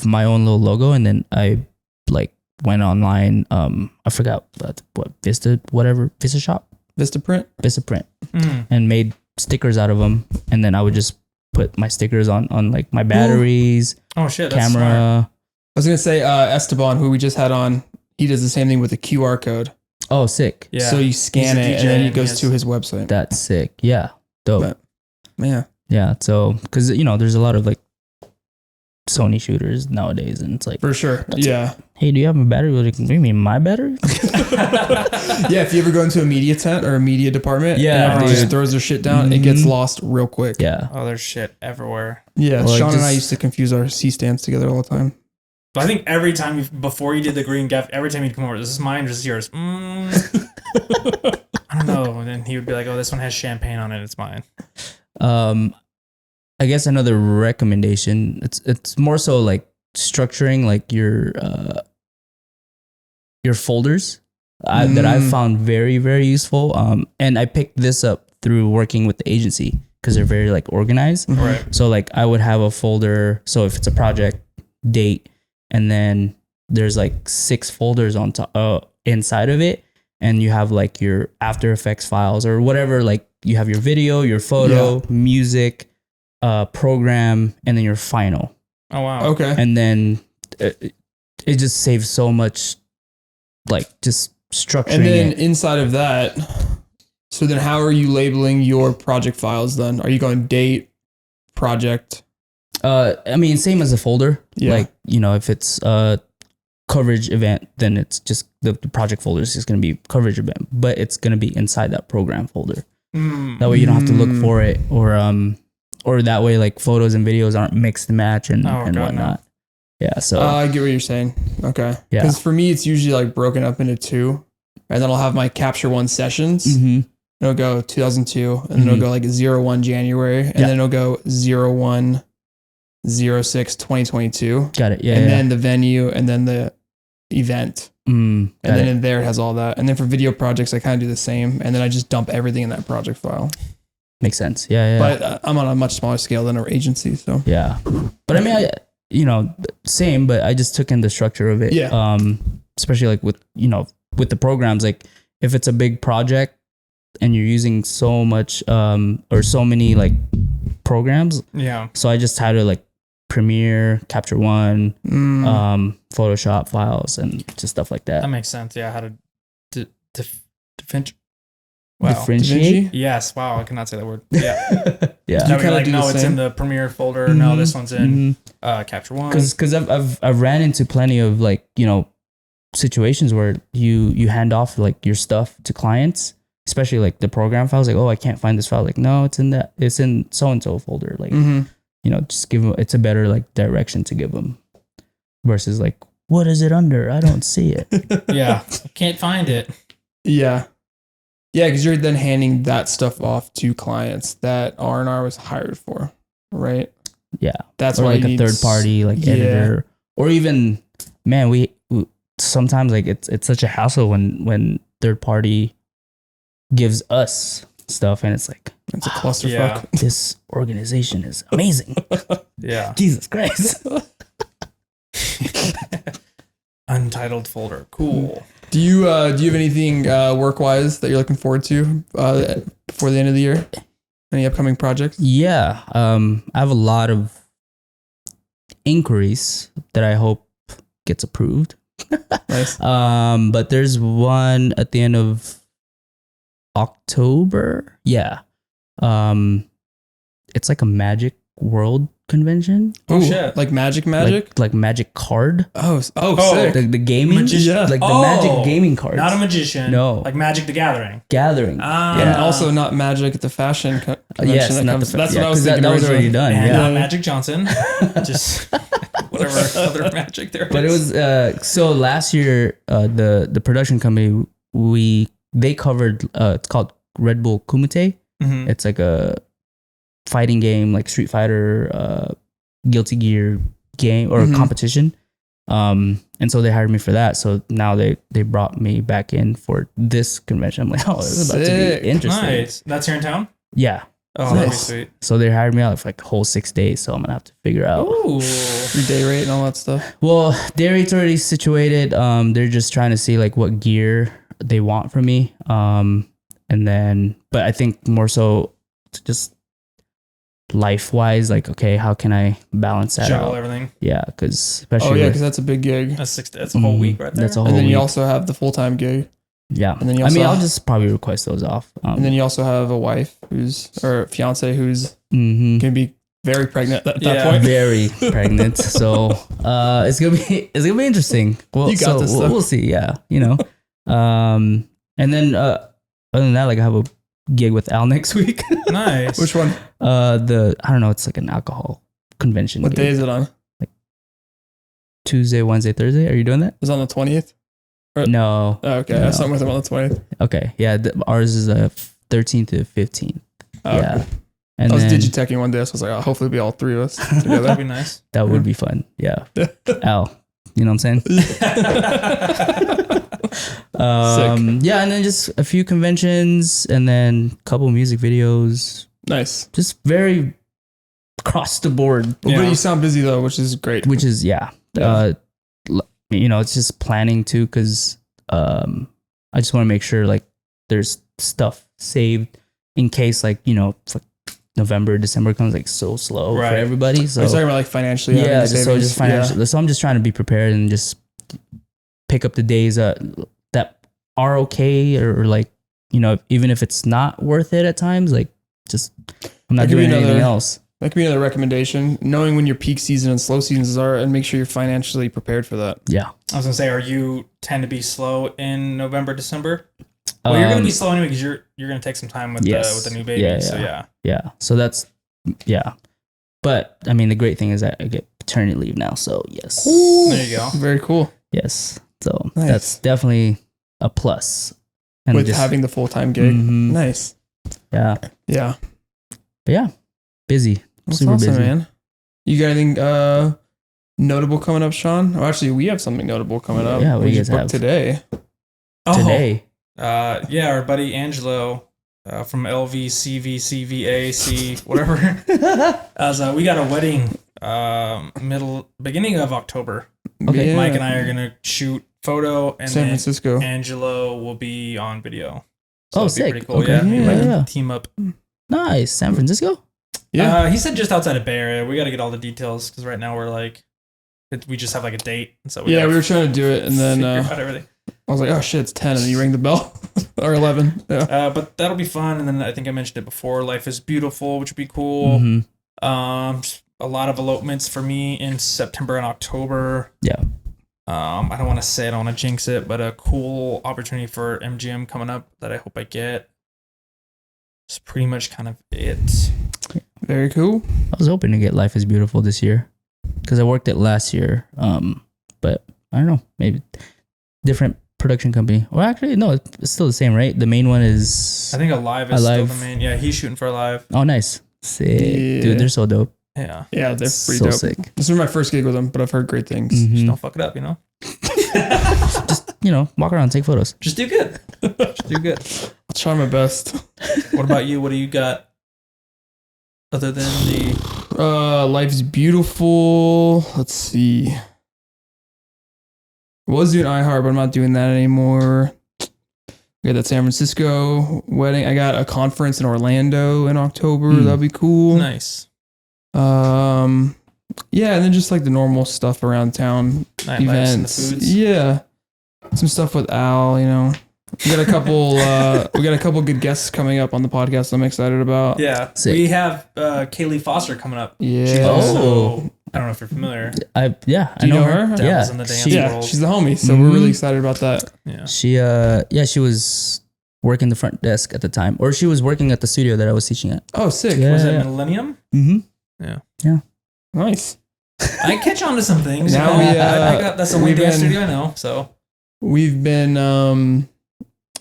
my own little logo, and then I went online. I forgot what Vista Print, and made stickers out of them, and then I would just put my stickers on like my batteries. Oh shit! That's camera. smart. I was gonna say Esteban, who we just had on. He does the same thing with the QR code. Oh, sick! Yeah. So you scan He's a it, DJ and then it and goes he to his website. That's sick. Yeah, dope. But, yeah. So because there's a lot of like Sony shooters nowadays, and it's like for sure. Yeah. Hey, do you have a battery? Like, you mean my battery? Yeah, if you ever go into a media tent or a media department, and everybody just throws their shit down, it gets lost real quick. Yeah. Oh, there's shit everywhere. Yeah, Well, Sean and I used to confuse our C-stands together all the time. But I think every time before you did the green gaff, every time you'd come over, this is mine or this is yours? I don't know. And then he would be like, oh, this one has champagne on it. It's mine. I guess another recommendation. It's more so like structuring like your folders that I've found very, very useful. And I picked this up through working with the agency because they're very like organized. Right. So like I would have a folder. So if it's a project, date, and then there's like 6 folders on top inside of it, and you have like your After Effects files or whatever. Like you have your video, your photo, music, program, and then your final. Oh wow. Okay. And then it just saves so much, like just structuring. And then it. inside of that, so then how are you labeling your project files then? Are you going date, project? I mean, same as a folder. Yeah. Like, if it's a coverage event, then it's just the project folder is just going to be coverage event, but it's going to be inside that program folder. That way you don't have to look for it, or that way like photos and videos aren't mixed and match and whatnot. No. Yeah. So I get what you're saying. Okay. Yeah. Because for me, it's usually like broken up into 2, and then I'll have my Capture One sessions. It'll go 2002, and then it'll go like 01 January, and then it'll go 01 06 2022. Got it. Yeah. And then the venue, and then the event. And then in there it has all that. And then for video projects, I kind of do the same. And then I just dump everything in that project file. Makes sense. Yeah. But I'm on a much smaller scale than our agency. So yeah. But I mean, same, but I just took in the structure of it. Yeah. Especially like with the programs, like if it's a big project and you're using so much, or so many like programs. Yeah. So I just had to like Premiere, Capture One, Photoshop files and just stuff like that. That makes sense. Yeah. How to differentiate? Yes. Wow. I cannot say that word. Yeah. Yeah. No, you're like, do the no, it's same? in the Premiere folder. No, this one's in Capture One. Because I've ran into plenty of like, situations where you hand off like your stuff to clients, especially like the program files, like, oh, I can't find this file. Like, no, it's in so-and-so folder. Like, just give them, it's a better like direction to give them versus like, what is it under? I don't see it. Yeah. I can't find it. yeah. Yeah, because you're then handing that stuff off to clients that R&R was hired for, right? Yeah. That's or why like you a need third party like editor, or even, man, we sometimes like it's such a hassle when third party gives us stuff and it's like, It's a clusterfuck. Yeah. this organization is amazing. Yeah. Jesus Christ. Untitled folder. Cool. Do you have anything work-wise that you're looking forward to before the end of the year? Any upcoming projects? Yeah. I have a lot of inquiries that I hope gets approved. Nice. But there's one at the end of October. Yeah. It's like a Magic World convention. Oh, shit. Like Magic? Like Magic card. Oh, Oh. sick. The gaming, Yeah. like the Magic gaming cards. Not a magician. No. Like Magic the Gathering. Gathering. And also not Magic at the fashion convention. Yes, that not comes, the that's what I was 'cause thinking. that was already originally. done. And Yeah. not Magic Johnson. Just whatever other magic there is. But it was so last year the production company they covered it's called Red Bull Kumite. Mhm. It's like a fighting game like Street Fighter, Guilty Gear game or competition. And so they hired me for that. So now they brought me back in for this convention. I'm like, oh, this is about to Sick. be interesting. Nice. That's here in town? Yeah. Oh, that'd be Nice. sweet. So they hired me out for like the whole 6 days. So I'm gonna have to figure out. Ooh. Your day rate and all that stuff. Well, day rate's already situated. They're just trying to see like what gear they want from me. And then, but I think more so just life wise, like, okay, how can I balance that Juggle out? everything. Yeah, because especially Oh, yeah, with- because that's a big gig. That's a whole week right there. That's a whole And then you week. also have the full-time gig. Yeah. And then you I mean, also- I'll just probably request those off. And then you also have a wife or fiance who's mhm. going to be very pregnant at that Yeah. point. very pregnant. So it's gonna be interesting. Well, You got this, though. We'll see. Yeah, and then other than that, like I have a gig with Al next week. Nice. Which one? I don't know. It's like an alcohol convention. What gig. day is it on? Tuesday, Wednesday, Thursday. Are you doing that? It's on the 20th? No. Oh, okay. No. I have something with him on the 20th. Okay. Yeah. Ours is 13th to 15th. Oh, Yeah. okay. And I was then digiteching one day, so I was like, oh, hopefully it'll be all three of us together. That'd be nice. that would be fun. Yeah. Al, you know what I'm saying? Yeah. And then just a few conventions and then a couple music videos. Nice. Just very across the board, Well, Yeah. But you sound busy, though, which is great. which is, yeah. Yeah. It's just planning too, because I just want to make sure like there's stuff saved in case like, it's like November, December comes like so slow for Right. everybody. So Are you talking about like financially? having yeah, the just savings? financially. So I'm just trying to be prepared and just pick up the days that are okay or like, even if it's not worth it at times, like just I'm not That could be doing anything another- else. That could be another recommendation. Knowing when your peak season and slow seasons are and make sure you're financially prepared for that. Yeah. I was gonna say, are you tend to be slow in November, December? Well, you're gonna be slow anyway because you're gonna take some time with Yes. the new baby. Yeah, So yeah. Yeah. So that's, yeah. But I mean, the great thing is that I get paternity leave now. So yes. There you go. Very cool. Yes. So Nice. that's definitely a plus. And With just- having the full-time gig. Mhm. Nice. Yeah. Yeah. But yeah, busy. That's Super awesome, busy. man. You got anything notable coming up, Sean? Oh, actually, we have something notable coming up. Yeah, what do we you just guys booked have? today. Today. Yeah, our buddy Angelo from LVCVCVAC, whatever. As we got a wedding beginning of October. Okay. Yeah. Mike and I are gonna shoot photo, and San then Francisco. Angelo will be on video. Oh, it'll be sick. pretty cool. Okay. Yeah, we might Yeah. team up. Nice. San Francisco? Yeah. He said just outside of Bay Area. We got to get all the details because right now we're like, we just have like a date, and so We were trying to do it, and then figure out everything. I was like, oh shit, it's 10, and then you ring the bell. Or 11. Yeah. But that'll be fun. And then I think I mentioned it before. Life is Beautiful, which would be cool. Mm-hmm. A lot of elopements for me in September and October. Yeah. I don't want to say it, I don't want to jinx it, but a cool opportunity for MGM coming up that I hope I get. It's pretty much kind of it. Very cool. I was hoping to get Life is Beautiful this year because I worked it last year. But I don't know, maybe different production company. Well, actually, no, it's still the same, right? The main one is. I think Alive is Alive. still the main. Yeah, he's shooting for Alive. Oh, nice. Sick. Yeah. Dude, they're so dope. Yeah. Yeah, they're pretty So dope. sick. This was my first gig with them, but I've heard great things. Mhm. Just don't fuck it up, you know? Walk around, take photos. Just do good. Just do good. I'll try my best. What about you? What do you got other than the... Life's Beautiful. Let's see. I was doing iHeart, but I'm not doing that anymore. We got that San Francisco wedding. I got a conference in Orlando in October. That'd be cool. Nice. Yeah, and then just like the normal stuff around town, Nightlife and the events. foods. Yeah, some stuff with Al. You know, we got a couple. We got a couple good guests coming up on the podcast. I'm excited about. Yeah. Sick. We have Kaylee Foster coming up. Yeah. She's Oh. also, I don't know if you're familiar. I Do you know her? Dabbles Yeah. in the dance She, world. She's the homie, so we're really excited about that. Yeah. she was working the front desk at the time, or she was working at the studio that I was teaching at. Oh, sick. Yeah. Was it Millennium? Mm-hmm. Nice. I catch on to some things. Now you know? we, I got that's the only we've dance been- studio I know. So We've been,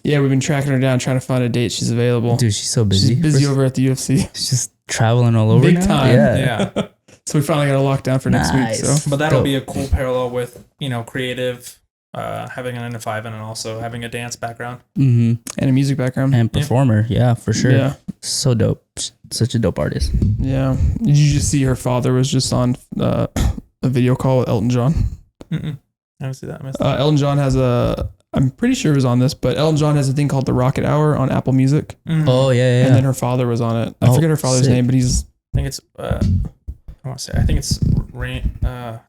we've been tracking her down, trying to find a date. She's available. Dude, she's so busy. She's busy over at the UFC. She's just traveling all over Big now. time. Yeah. yeah. So we finally got a lockdown for next week. Nice. So But that'll Dope. be a cool parallel with, creative, having a 9 to 5 and then also having a dance background. Mm-hmm. and a music background. And performer. Yeah, for sure. Yeah. So dope. Such a dope artist. Yeah. Did you just see her father was just on a video call with Elton John? Mm-mm. I don't see that. I missed Elton John has I'm pretty sure it was on this, but Elton John has a thing called the Rocket Hour on Apple Music. Mm. Oh, yeah. And then her father was on it. I Oh, forget her father's sick. name, but he's, I think it's, I think it's Rain.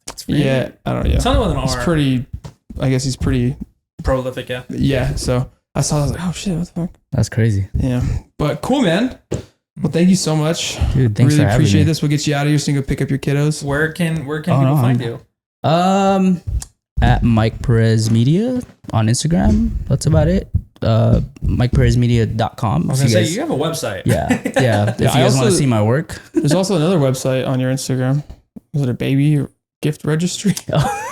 It's Rain. yeah, I don't know. Yeah. Something with an He's R. pretty, I guess he's pretty, Prolific, yeah. yeah. So I saw that, I was like, oh shit, what the fuck? That's crazy. Yeah. But cool, man. Well, thank you so much. Dude, thanks Really for having appreciate me. this. We'll get you out of here so you can go pick up your kiddos. Where can Oh, people no, find I'm- you? At Mike Perez Media on Instagram. That's about it. MikePerezMedia.com. I was If gonna you say guys- you have a website. Yeah. If you I guys want also- to see my work. There's also another website on your Instagram. Was it a baby gift registry?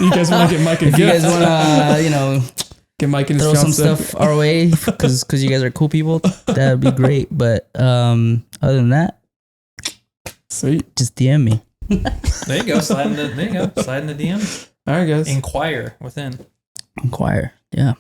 You guys want to get Mike a If you guys gift? want to, Get Mike and his throw some fiance. stuff our way because you guys are cool people, that'd be great. But other than that, Sweet. just DM me. There you go. Slide in the DM. All right, guys. Inquire within. Inquire. Yeah.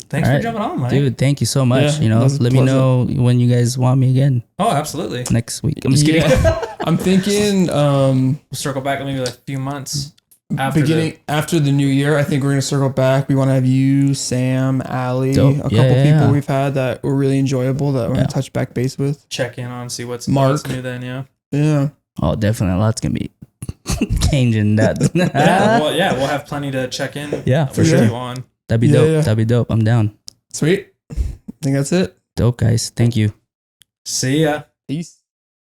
Thanks All for right. jumping on, Mike. Dude, thank you so much. Yeah, that was a Let me pleasure. know when you guys want me again Oh, absolutely. next week. I'm just kidding. Yeah. I'm thinking We'll circle back in maybe like a few months after after the new year. I think we're gonna circle back. We want to have you, Sam, Allie, Dope. a couple Yeah, people yeah. we've had that were really enjoyable that we're Yeah. gonna touch back base with. check in on, see what's Mark. new then, yeah. Yeah. Oh, definitely. A lot's going to be changing that. Yeah, we'll have plenty to check in. Yeah, for with sure. you on. That'd be Yeah, dope. yeah. That'd be dope. I'm down. Sweet. I think that's it. Dope, guys. Thank you. See ya. Peace.